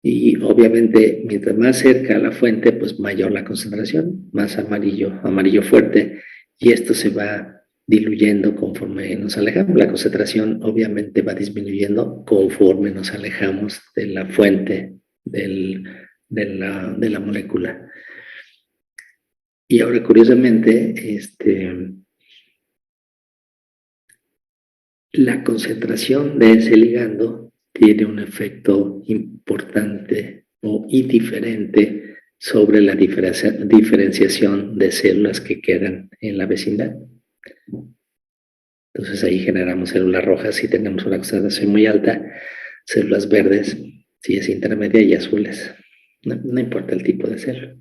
Speaker 1: y obviamente mientras más cerca a la fuente, pues mayor la concentración, más amarillo fuerte, y esto se va diluyendo conforme nos alejamos. La concentración obviamente va disminuyendo conforme nos alejamos de la fuente de la molécula. Y ahora, curiosamente, la concentración de ese ligando tiene un efecto importante y diferente sobre la diferenciación de células que quedan en la vecindad. Entonces ahí generamos células rojas si tenemos una concentración muy alta, células verdes si es intermedia y azules. No importa el tipo de célula.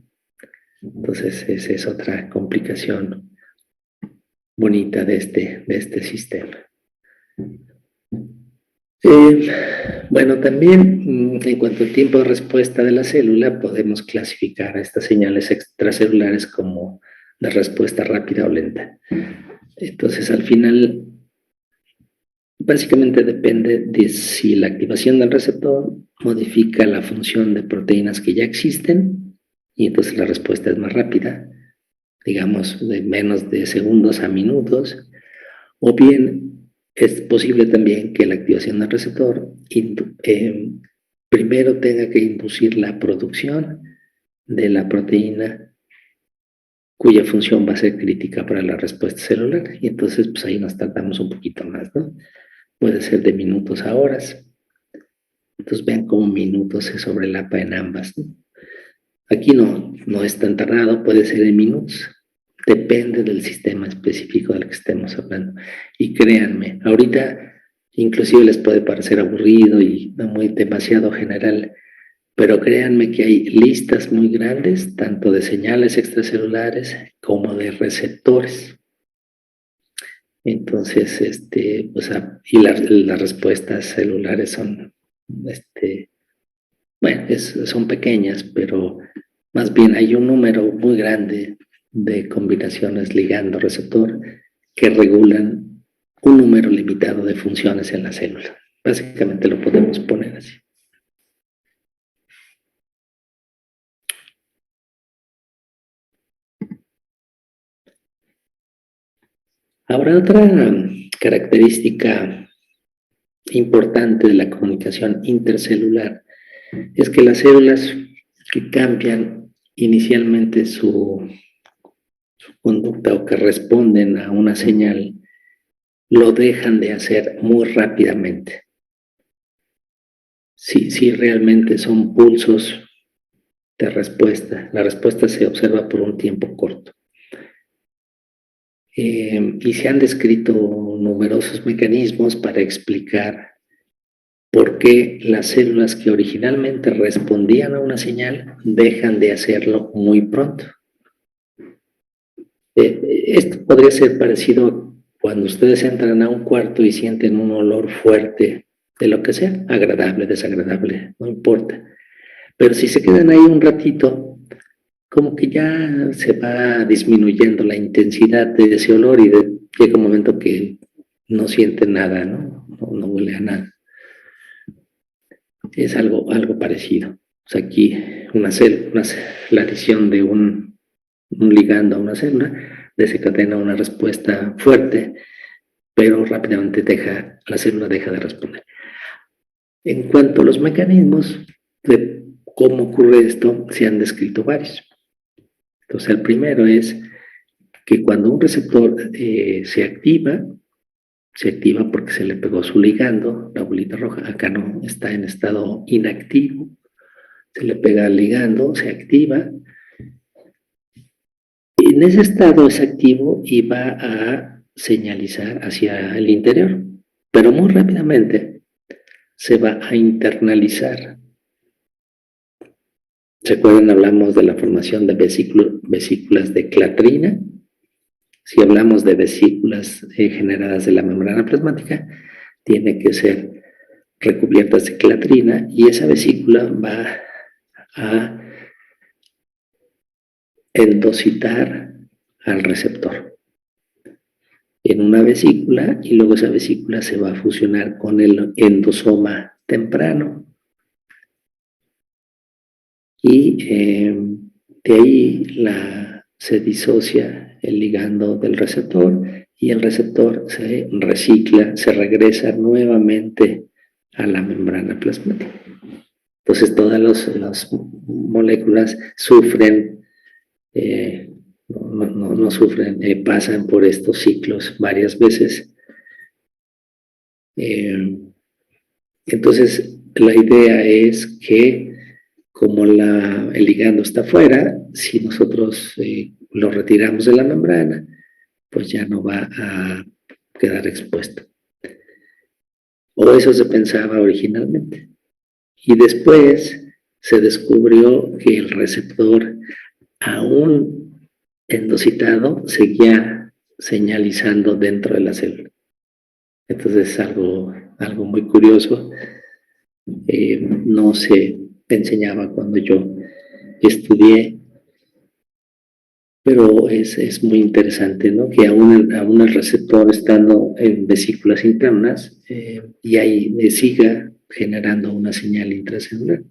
Speaker 1: Entonces esa es otra complicación bonita de este sistema. Bueno, también en cuanto al tiempo de respuesta de la célula, podemos clasificar a estas señales extracelulares como de respuesta rápida o lenta. Entonces, al final, básicamente depende de si la activación del receptor modifica la función de proteínas que ya existen, y entonces la respuesta es más rápida, digamos, de menos de segundos a minutos, o bien es posible también que la activación del receptor primero tenga que inducir la producción de la proteína cuya función va a ser crítica para la respuesta celular, y entonces pues ahí nos tardamos un poquito más, ¿no? Puede ser de minutos a horas. Entonces vean cómo minutos se sobrelapa en ambas, ¿no? Aquí no es tan tardado, puede ser en minutos. Depende del sistema específico del que estemos hablando. Y créanme, ahorita inclusive les puede parecer aburrido y demasiado general, pero créanme que hay listas muy grandes, tanto de señales extracelulares como de receptores. Entonces, pues, y las respuestas celulares son, bueno, son pequeñas, pero más bien hay un número muy grande de combinaciones ligando-receptor que regulan un número limitado de funciones en la célula. Básicamente lo podemos poner así. Ahora, otra característica importante de la comunicación intercelular es que las células que cambian inicialmente su conducta o que responden a una señal, lo dejan de hacer muy rápidamente. Si realmente son pulsos de respuesta, la respuesta se observa por un tiempo corto. Y se han descrito numerosos mecanismos para explicar por qué las células que originalmente respondían a una señal dejan de hacerlo muy pronto. Esto podría ser parecido cuando ustedes entran a un cuarto y sienten un olor fuerte de lo que sea, agradable, desagradable, no importa. Pero si se quedan ahí un ratito, como que ya se va disminuyendo la intensidad de ese olor y llega un momento que no sienten nada, ¿no? No huele a nada. Es algo parecido. O sea, aquí la adición de un ligando a una célula desencadena una respuesta fuerte, pero rápidamente la célula deja de responder. En cuanto a los mecanismos de cómo ocurre esto, se han descrito varios. Entonces, el primero es que cuando un receptor se activa porque se le pegó su ligando, la bolita roja, acá no está en estado inactivo, se le pega al ligando, se activa, y en ese estado es activo y va a señalizar hacia el interior, pero muy rápidamente se va a internalizar. ¿Se acuerdan? Hablamos de la formación de vesículas de clatrina. Si hablamos de vesículas generadas de la membrana plasmática, tiene que ser recubiertas de clatrina y esa vesícula va a endocitar al receptor en una vesícula y luego esa vesícula se va a fusionar con el endosoma temprano y de ahí se disocia el ligando del receptor y el receptor se recicla, se regresa nuevamente a la membrana plasmática. Entonces todas las moléculas sufren, no sufren, pasan por estos ciclos varias veces. Entonces la idea es que como el ligando está afuera, si nosotros lo retiramos de la membrana, pues ya no va a quedar expuesto. O eso se pensaba originalmente. Y después se descubrió que el receptor, aún endocitado, seguía señalizando dentro de la célula. Entonces es algo muy curioso. No se enseñaba cuando yo estudié, pero es muy interesante, ¿no? Que aún el receptor estando en vesículas internas y ahí siga generando una señal intracelular.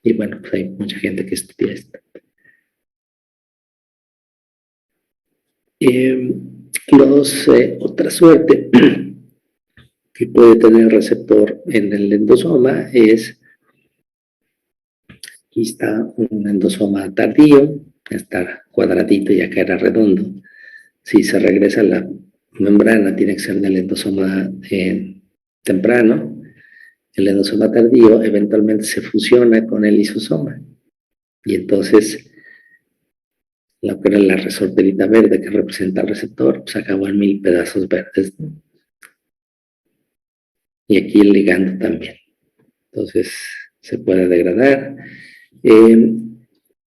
Speaker 1: Y bueno, pues hay mucha gente que estudia esto. Otra suerte que puede tener el receptor en el endosoma es, aquí está un endosoma tardío, está cuadradito y acá era redondo. Si se regresa a la membrana, tiene que ser en el endosoma temprano. El endosoma tardío eventualmente se fusiona con el lisosoma. Y entonces, lo que era la resorterita verde que representa el receptor, pues acabó en 1000 pedazos verdes, ¿no? Y aquí el ligando también. Entonces, se puede degradar.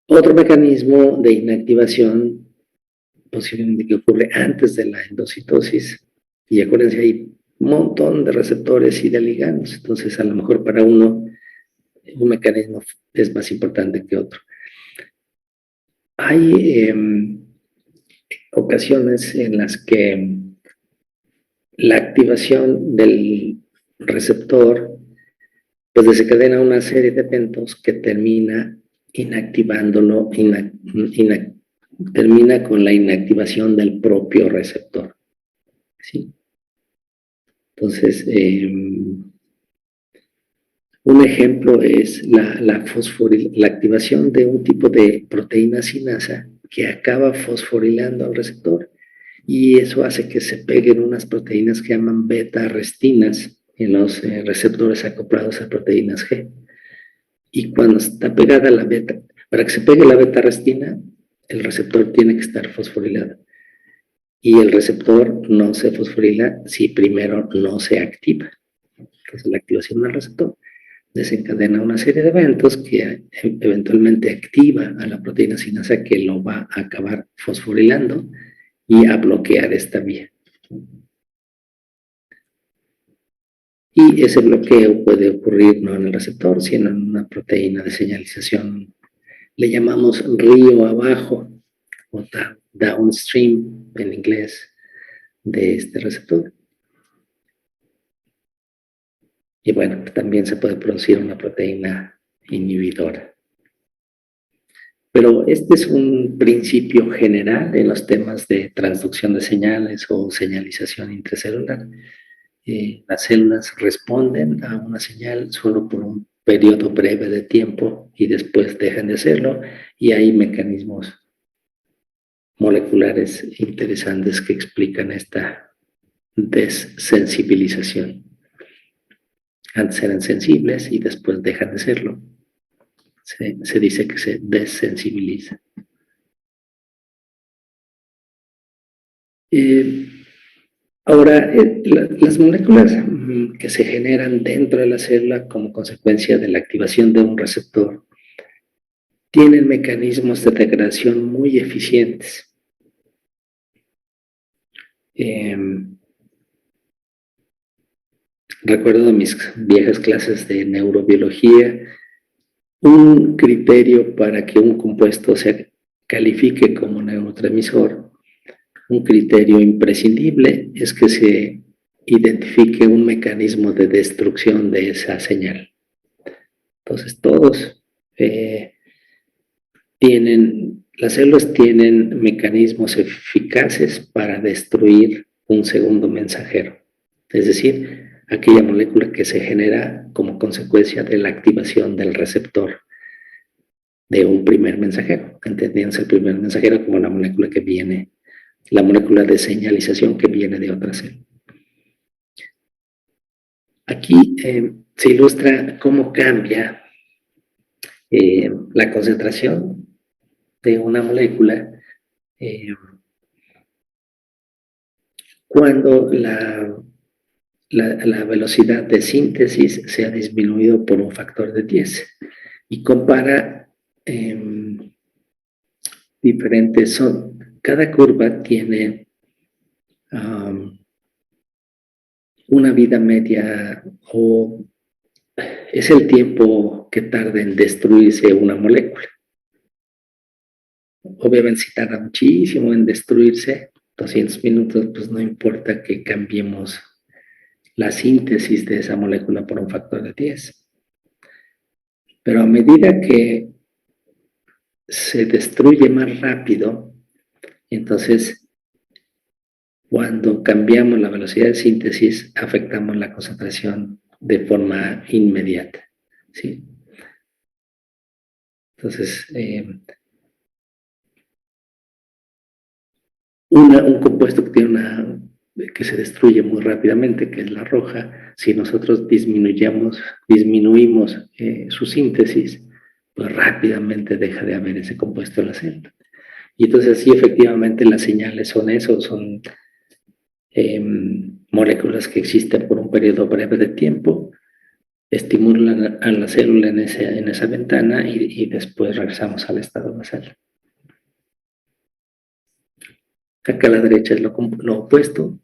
Speaker 1: Otro mecanismo de inactivación, posiblemente que ocurre antes de la endocitosis, Y acuérdense, hay un montón de receptores y de ligandos. Entonces, a lo mejor para uno, un mecanismo es más importante que otro. Hay ocasiones en las que la activación del receptor pues desencadena una serie de eventos que termina inactivándolo, termina con la inactivación del propio receptor. ¿Sí? Entonces, un ejemplo es la activación de un tipo de proteína sinasa que acaba fosforilando al receptor y eso hace que se peguen unas proteínas que llaman beta-arrestinas en los receptores acoplados a proteínas G. Y cuando está pegada la beta, para que se pegue la beta-arrestina, el receptor tiene que estar fosforilado. Y el receptor no se fosforila si primero no se activa. Entonces la activación del receptor desencadena una serie de eventos que eventualmente activa a la proteína sinasa que lo va a acabar fosforilando y a bloquear esta vía. Y ese bloqueo puede ocurrir no en el receptor, sino en una proteína de señalización. Le llamamos río abajo o downstream en inglés de este receptor. Y bueno, también se puede producir una proteína inhibidora. Pero este es un principio general en los temas de transducción de señales o señalización intracelular. Las células responden a una señal solo por un periodo breve de tiempo y después dejan de hacerlo, y hay mecanismos moleculares interesantes que explican esta desensibilización. Antes eran sensibles y después dejan de serlo. Se dice que se desensibiliza. Ahora, las moléculas que se generan dentro de la célula como consecuencia de la activación de un receptor tienen mecanismos de degradación muy eficientes. Recuerdo mis viejas clases de neurobiología, un criterio para que un compuesto se califique como neurotransmisor, un criterio imprescindible es que se identifique un mecanismo de destrucción de esa señal. Entonces todos las células tienen mecanismos eficaces para destruir un segundo mensajero, es decir, aquella molécula que se genera como consecuencia de la activación del receptor de un primer mensajero, entendiéndose el primer mensajero como la molécula que viene, la molécula de señalización que viene de otra célula. Aquí se ilustra cómo cambia la concentración de una molécula cuando la velocidad de síntesis se ha disminuido por un factor de 10 y compara diferentes cada curva tiene una vida media o es el tiempo que tarda en destruirse una molécula. Obviamente si tarda muchísimo en destruirse, 200 minutos, pues no importa que cambiemos la síntesis de esa molécula por un factor de 10. Pero a medida que se destruye más rápido, entonces cuando cambiamos la velocidad de síntesis, afectamos la concentración de forma inmediata, ¿sí? Entonces, un compuesto que tiene que se destruye muy rápidamente, que es la roja, si nosotros disminuimos su síntesis, pues rápidamente deja de haber ese compuesto en la célula. Y entonces sí, efectivamente las señales son eso, son moléculas que existen por un periodo breve de tiempo, estimulan a la célula en esa ventana y después regresamos al estado basal. Acá a la derecha es lo opuesto,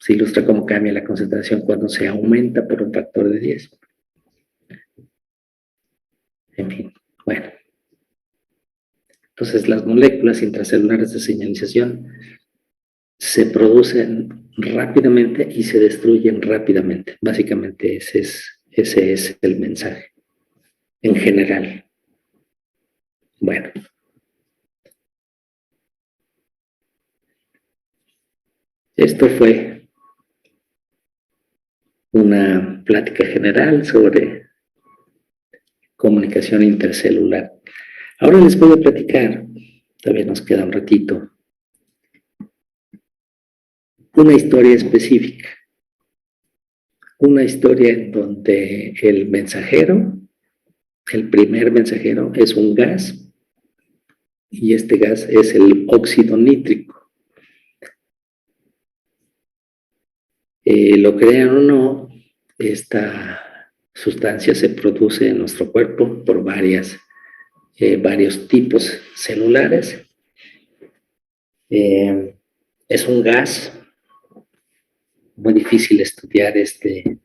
Speaker 1: Se ilustra cómo cambia la concentración cuando se aumenta por un factor de 10. En fin, bueno. Entonces, las moléculas intracelulares de señalización se producen rápidamente y se destruyen rápidamente. Básicamente ese es el mensaje, en general. Bueno. Esto fue una plática general sobre comunicación intercelular. Ahora les voy a platicar, todavía nos queda un ratito, una historia específica. Una historia en donde el mensajero, el primer mensajero, es un gas, y este gas es el óxido nítrico. Lo crean o no, esta sustancia se produce en nuestro cuerpo por varios tipos celulares. Es un gas, muy difícil estudiar este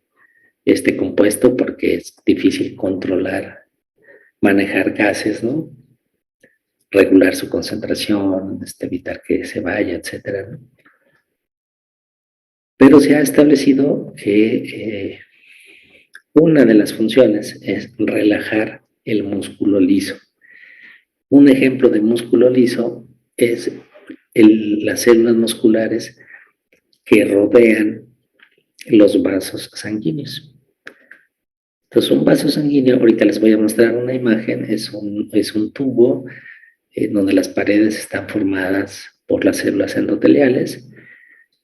Speaker 1: compuesto porque es difícil controlar, manejar gases, ¿no? Regular su concentración, evitar que se vaya, etcétera, ¿no? Pero se ha establecido que una de las funciones es relajar el músculo liso. Un ejemplo de músculo liso es las células musculares que rodean los vasos sanguíneos. Entonces, un vaso sanguíneo, ahorita les voy a mostrar una imagen, es un tubo donde las paredes están formadas por las células endoteliales,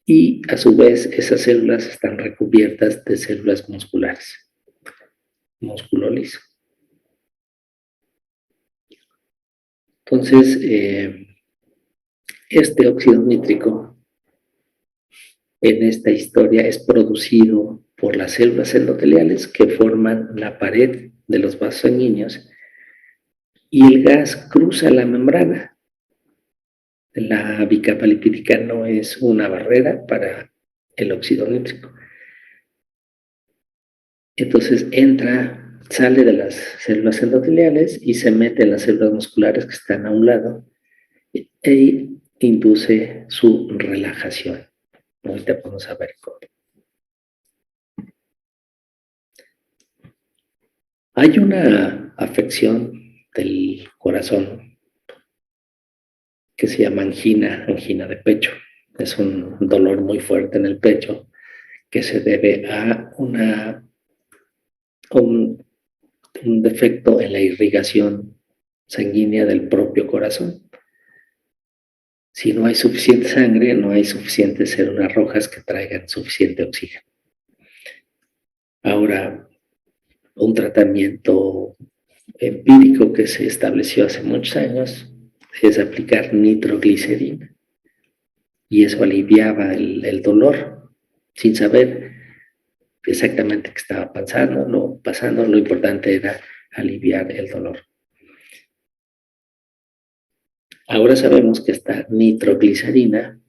Speaker 1: y a su vez esas células están recubiertas de células musculares, músculo liso. Entonces, este óxido nítrico en esta historia es producido por las células endoteliales que forman la pared de los vasos sanguíneos, y el gas cruza la membrana. La bicapa lipídica no es una barrera para el óxido nítrico. Entonces sale de las células endoteliales y se mete en las células musculares que están a un lado e induce su relajación. Ahorita vamos a ver cómo. Hay una afección del corazón que se llama angina de pecho. Es un dolor muy fuerte en el pecho que se debe a un defecto en la irrigación sanguínea del propio corazón. Si no hay suficiente sangre, no hay suficientes células rojas que traigan suficiente oxígeno. Ahora, un tratamiento empírico que se estableció hace muchos años es aplicar nitroglicerina, y eso aliviaba el dolor sin saber exactamente qué estaba pasando. Lo importante era aliviar el dolor. Ahora sabemos que esta nitroglicerina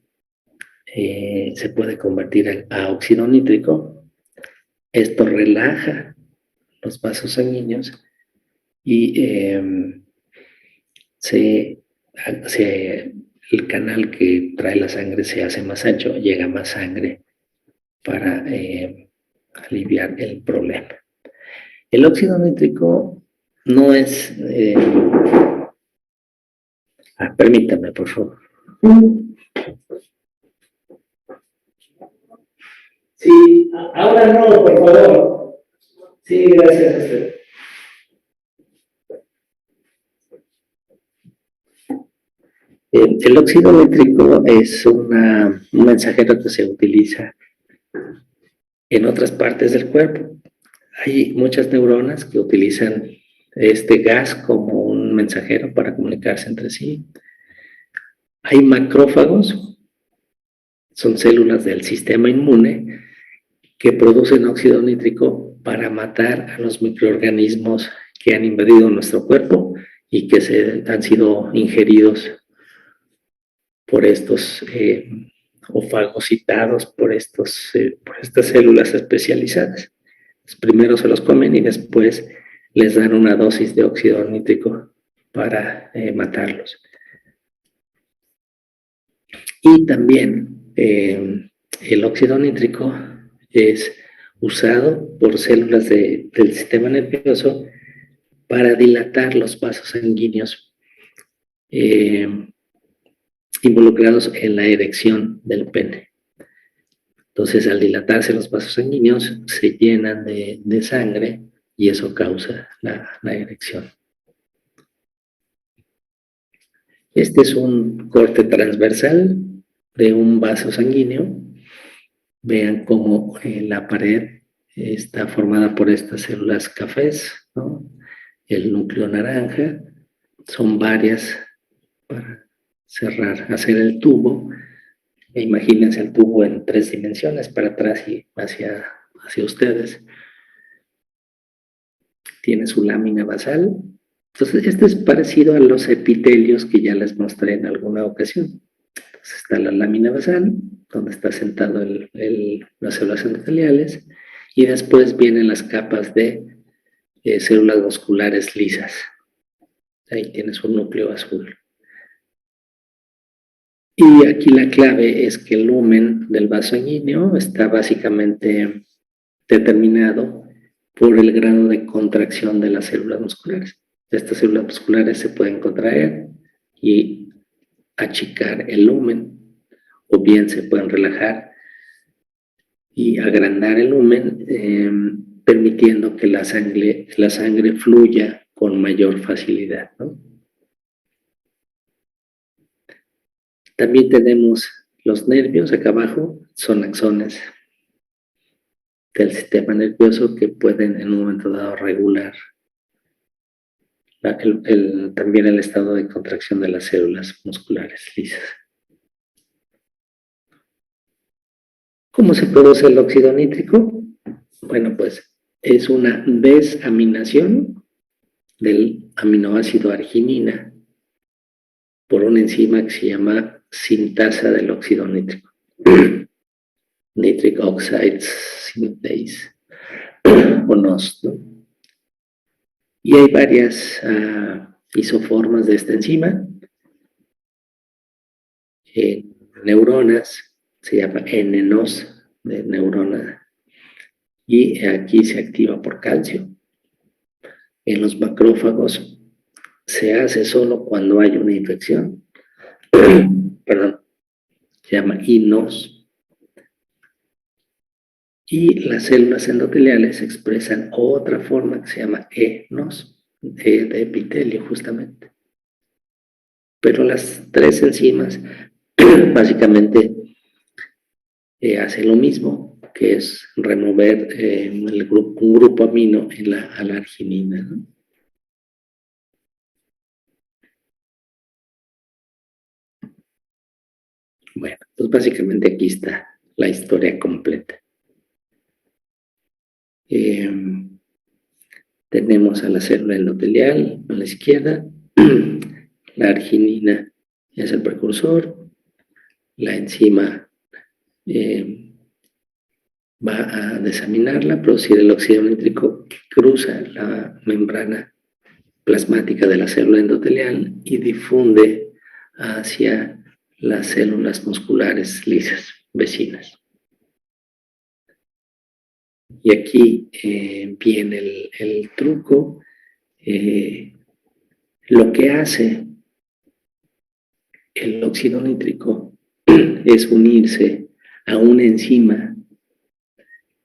Speaker 1: se puede convertir a óxido nítrico. Esto relaja los vasos sanguíneos y el canal que trae la sangre se hace más ancho, llega más sangre para aliviar el problema. El óxido nítrico no es... permítame, por favor. Sí, ahora no, por favor. Sí, gracias a usted. El óxido nítrico es un mensajero que se utiliza en otras partes del cuerpo. Hay muchas neuronas que utilizan este gas como un mensajero para comunicarse entre sí. Hay macrófagos, son células del sistema inmune que producen óxido nítrico para matar a los microorganismos que han invadido nuestro cuerpo y que han sido ingeridos por estos o fagocitados por estas células especializadas. Primero se los comen y después les dan una dosis de óxido nítrico para matarlos. Y también el óxido nítrico es usado por células del sistema nervioso para dilatar los vasos sanguíneos involucrados en la erección del pene. Entonces, al dilatarse los vasos sanguíneos, se llenan de sangre y eso causa la erección. Este es un corte transversal de un vaso sanguíneo. Vean cómo la pared está formada por estas células cafés, ¿no? El núcleo naranja, son varias para cerrar, hacer el tubo. Imagínense el tubo en 3 dimensiones, para atrás y hacia ustedes. Tiene su lámina basal. Entonces, este es parecido a los epitelios que ya les mostré en alguna ocasión. Entonces, está la lámina basal, donde está sentado las células endoteliales, y después vienen las capas de células musculares lisas. Ahí tienes un núcleo azul. Y aquí la clave es que el lumen del vaso sanguíneo está básicamente determinado por el grado de contracción de las células musculares. Estas células musculares se pueden contraer y achicar el lumen, o bien se pueden relajar y agrandar el lumen, permitiendo que la sangre fluya con mayor facilidad, ¿no? También tenemos los nervios acá abajo, son axones del sistema nervioso que pueden en un momento dado regular también el estado de contracción de las células musculares lisas. ¿Cómo se produce el óxido nítrico? Bueno, pues es una desaminación del aminoácido arginina por una enzima que se llama sintasa del óxido nítrico. Nitric Oxide Synthase, o NOS, ¿no? Y hay varias isoformas de esta enzima. En neuronas se llama N-NOS, de neurona, y aquí se activa por calcio. En los macrófagos se hace solo cuando hay una infección. Perdón, se llama INOS. Y las células endoteliales expresan otra forma que se llama ENOS, de epitelio justamente. Pero las 3 enzimas básicamente hacen lo mismo, que es remover un grupo amino en la arginina, ¿no? Bueno, pues básicamente aquí está la historia completa. Tenemos a la célula endotelial a la izquierda, la arginina es el precursor, la enzima va a desaminarla, producir el óxido nítrico que cruza la membrana plasmática de la célula endotelial y difunde hacia las células musculares lisas, vecinas. Y aquí viene el truco. Lo que hace el óxido nítrico es unirse a una enzima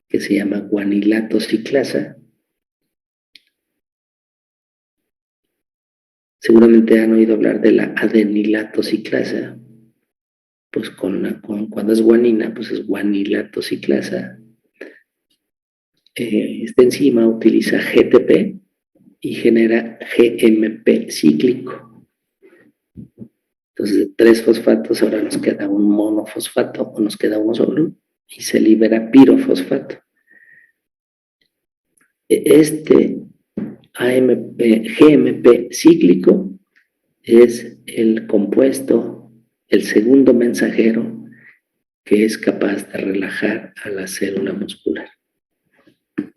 Speaker 1: que se llama guanilato ciclasa. Seguramente han oído hablar de la adenilato ciclasa. Pues cuando es guanina, pues es guanilato ciclasa. Esta enzima utiliza GTP y genera GMP cíclico. Entonces, de 3 fosfatos ahora nos queda un monofosfato o nos queda uno solo y se libera pirofosfato. Este GMP cíclico es el compuesto, el segundo mensajero que es capaz de relajar a la célula muscular.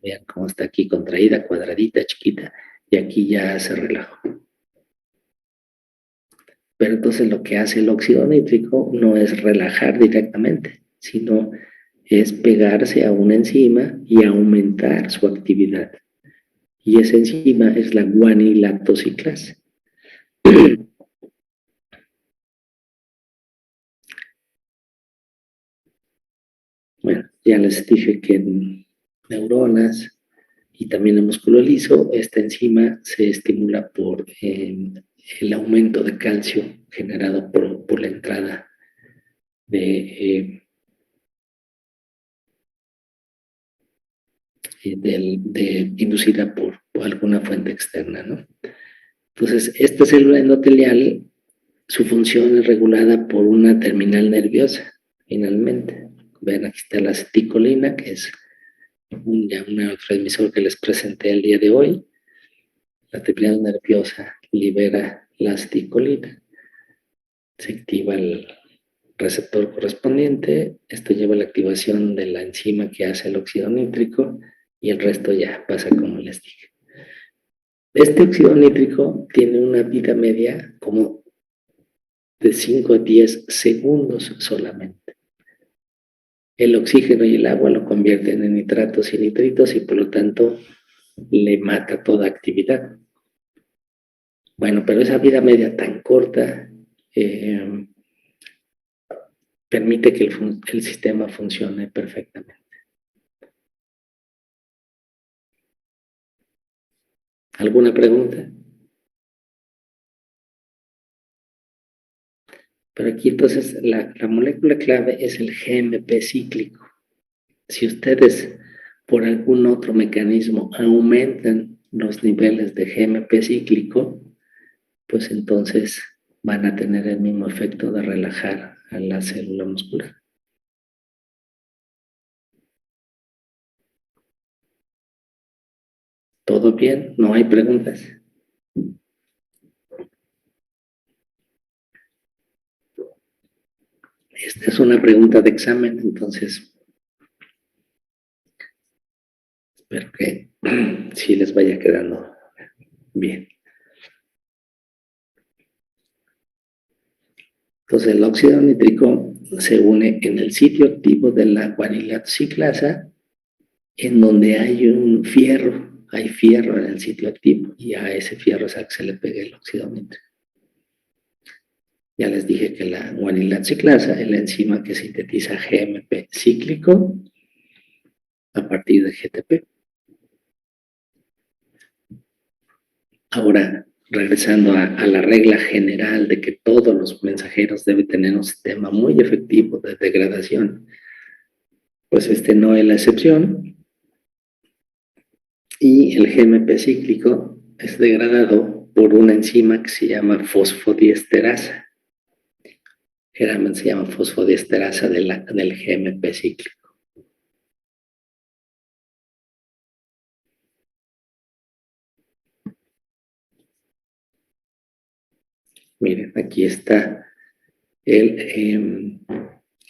Speaker 1: Vean cómo está aquí contraída, cuadradita, chiquita, y aquí ya se relajó. Pero entonces lo que hace el óxido nítrico no es relajar directamente, sino es pegarse a una enzima y aumentar su actividad. Y esa enzima es la guanilactociclasa. Bueno, ya les dije que en neuronas y también en músculo liso, esta enzima se estimula por el aumento de calcio generado por la entrada inducida por alguna fuente externa, ¿no? Entonces, esta célula endotelial, su función es regulada por una terminal nerviosa, finalmente. Ven, aquí está la aceticolina, que es un neurotransmisor que les presenté el día de hoy. La terminal nerviosa libera la aceticolina, se activa el receptor correspondiente, esto lleva a la activación de la enzima que hace el óxido nítrico y el resto ya pasa como les dije. Este óxido nítrico tiene una vida media como de 5 a 10 segundos solamente. El oxígeno y el agua lo convierten en nitratos y nitritos y por lo tanto le mata toda actividad. Bueno, pero esa vida media tan corta permite que el sistema funcione perfectamente. ¿Alguna pregunta? Pero aquí entonces la molécula clave es el GMP cíclico. Si ustedes por algún otro mecanismo aumentan los niveles de GMP cíclico, pues entonces van a tener el mismo efecto de relajar a la célula muscular. ¿Todo bien? ¿No hay preguntas? Esta es una pregunta de examen, entonces espero que sí les vaya quedando bien. Entonces el óxido nítrico se une en el sitio activo de la guanilactociclasa, en donde hay un fierro, hay fierro en el sitio activo, y a ese fierro es al que se le pega el óxido nítrico. Ya les dije que la guanilactociclasa es la enzima que sintetiza GMP cíclico a partir de GTP. Ahora, regresando a la regla general de que todos los mensajeros deben tener un sistema muy efectivo de degradación, pues este no es la excepción. Y el GMP cíclico es degradado por una enzima que se llama fosfodiesterasa. Generalmente se llama fosfodiesterasa del GMP cíclico. Miren, aquí está el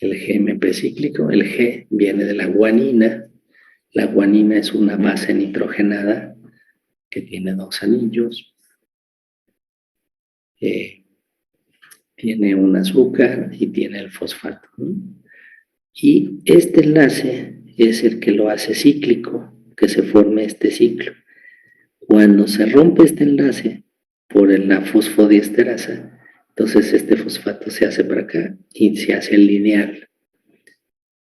Speaker 1: GMP cíclico. El G viene de la guanina. La guanina es una base nitrogenada que tiene 2 anillos. Tiene un azúcar y tiene el fosfato, ¿no? Y este enlace es el que lo hace cíclico, que se forme este ciclo. Cuando se rompe este enlace por la fosfodiesterasa, entonces este fosfato se hace para acá y se hace lineal.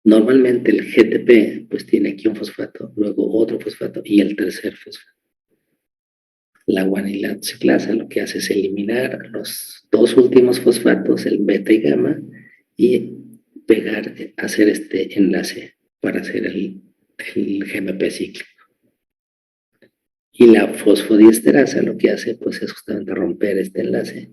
Speaker 1: Normalmente el GTP pues tiene aquí un fosfato, luego otro fosfato y el tercer fosfato. La guanilactociclasa lo que hace es eliminar los 2 últimos fosfatos, el beta y gamma, y hacer este enlace para hacer el GMP cíclico. Y la fosfodiesterasa lo que hace pues es justamente romper este enlace.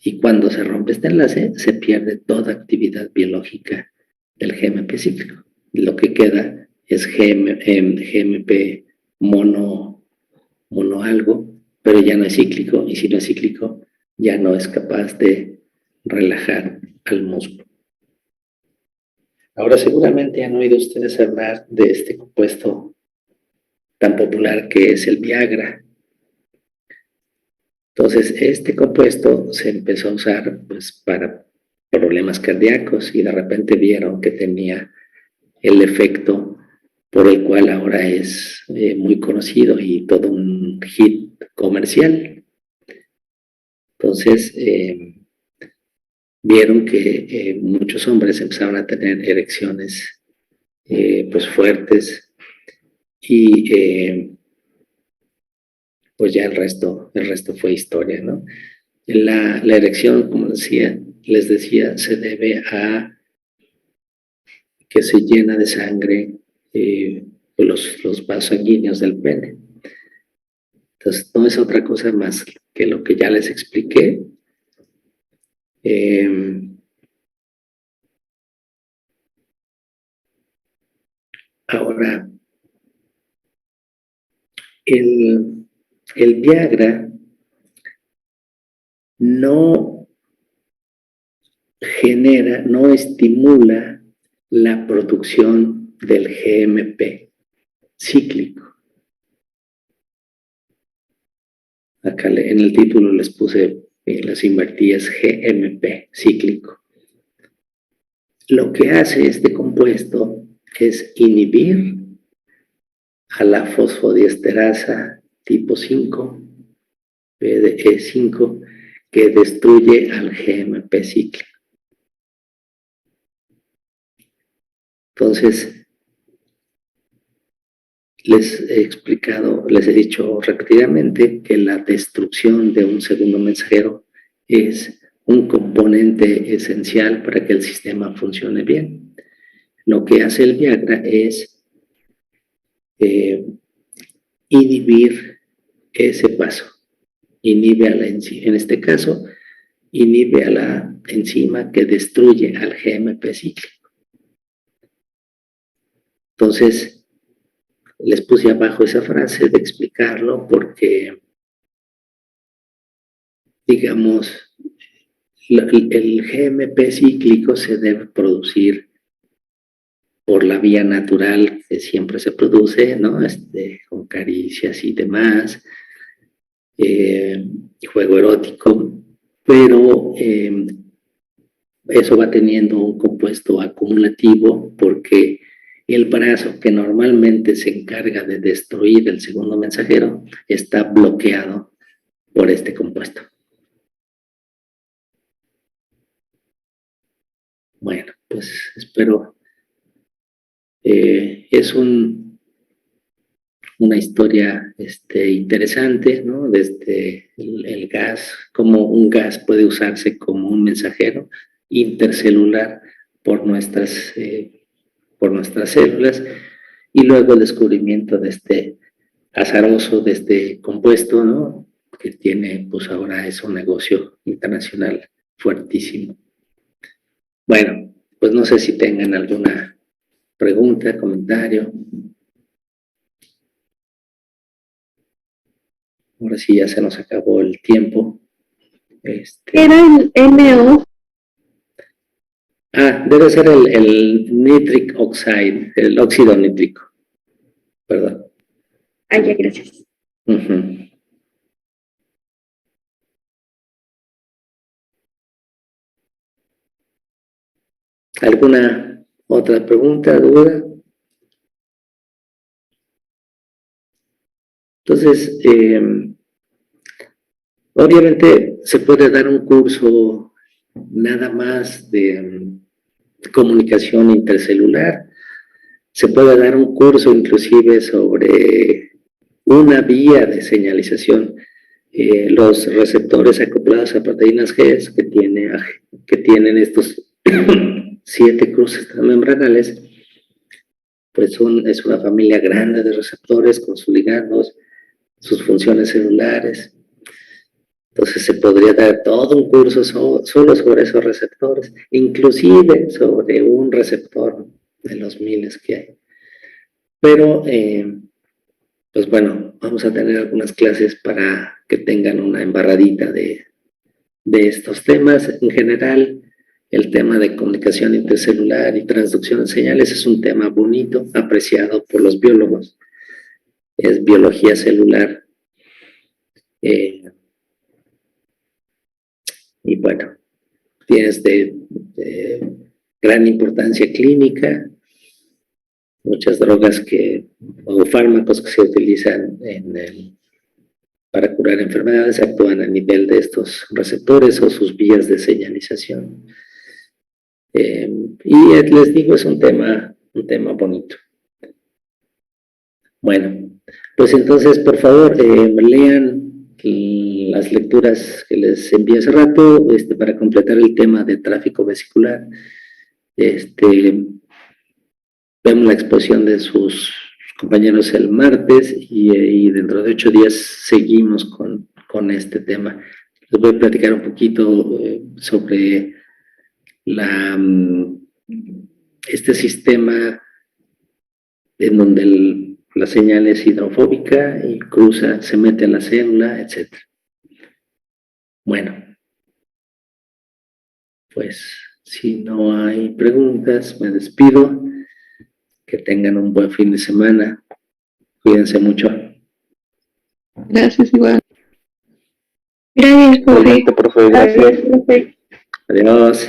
Speaker 1: Y cuando se rompe este enlace, se pierde toda actividad biológica del GMP cíclico. Lo que queda es GMP mono algo, pero ya no es cíclico, y si no es cíclico, ya no es capaz de relajar al músculo. Ahora seguramente han oído ustedes hablar de este compuesto tan popular que es el Viagra. Entonces, este compuesto se empezó a usar pues, para problemas cardíacos y de repente vieron que tenía el efecto por el cual ahora es muy conocido y todo un hit comercial. Entonces, vieron que muchos hombres empezaron a tener erecciones pues fuertes y pues ya el resto fue historia, ¿no? La erección, como les decía, se debe a que se llena de sangre los vasos sanguíneos del pene. Entonces, no es otra cosa más que lo que ya les expliqué. Ahora, el Viagra no genera, no estimula la producción del GMP cíclico. Acá en el título les puse, las invertí, es GMP cíclico. Lo que hace este compuesto es inhibir a la fosfodiesterasa tipo 5, PDE5, que destruye al GMP cíclico. Entonces, les he explicado, les he dicho repetidamente que la destrucción de un segundo mensajero es un componente esencial para que el sistema funcione bien. Lo que hace el Viagra es inhibir ese paso. Inhibe a la enzima, en este caso, inhibe a la enzima que destruye al GMP cíclico. Entonces, les puse abajo esa frase de explicarlo porque, digamos, el GMP cíclico se debe producir por la vía natural que siempre se produce, ¿no? Con caricias y demás, juego erótico, pero eso va teniendo un compuesto acumulativo porque el brazo que normalmente se encarga de destruir el segundo mensajero está bloqueado por este compuesto. Bueno, pues espero. Es una historia interesante, ¿no? Desde el gas, cómo un gas puede usarse como un mensajero intercelular por nuestras células, y luego el descubrimiento de este azaroso, de este compuesto, ¿no? Que tiene, pues ahora es un negocio internacional fuertísimo. Bueno, pues no sé si tengan alguna pregunta, comentario. Ahora sí ya se nos acabó el tiempo.
Speaker 6: Era el NO.
Speaker 1: Debe ser el nitric oxide, el óxido nítrico. Perdón.
Speaker 6: Ah, ya, gracias.
Speaker 1: ¿Alguna otra pregunta, duda? Entonces, obviamente se puede dar un curso nada más de comunicación intercelular. Se puede dar un curso inclusive sobre una vía de señalización. Los receptores acoplados a proteínas G que tienen estos 7 cruces transmembranales, pues es una familia grande de receptores con sus ligandos, sus funciones celulares. Entonces se podría dar todo un curso solo sobre esos receptores, inclusive sobre un receptor de los miles que hay. Pero, pues bueno, vamos a tener algunas clases para que tengan una embarradita de estos temas. En general, El tema de comunicación intercelular y transducción de señales es un tema bonito, apreciado por los biólogos. Es biología celular. Y bueno, tienes de gran importancia clínica, muchas drogas o fármacos que se utilizan para curar enfermedades actúan a nivel de estos receptores o sus vías de señalización. Y les digo, es un tema bonito. Bueno, pues entonces, por favor, lean las lecturas que les envié hace rato para completar el tema de tráfico vesicular. Vemos la exposición de sus compañeros el martes y dentro de 8 días seguimos con este tema. Les voy a platicar un poquito sobre este sistema en donde la señal es hidrofóbica y se mete a la célula, etc. Bueno, pues si no hay preguntas, me despido. Que tengan un buen fin de semana. Cuídense mucho.
Speaker 3: Gracias, igual.
Speaker 6: Gracias, profe.
Speaker 2: Igualmente, profe, gracias.
Speaker 6: Profe.
Speaker 1: Adiós.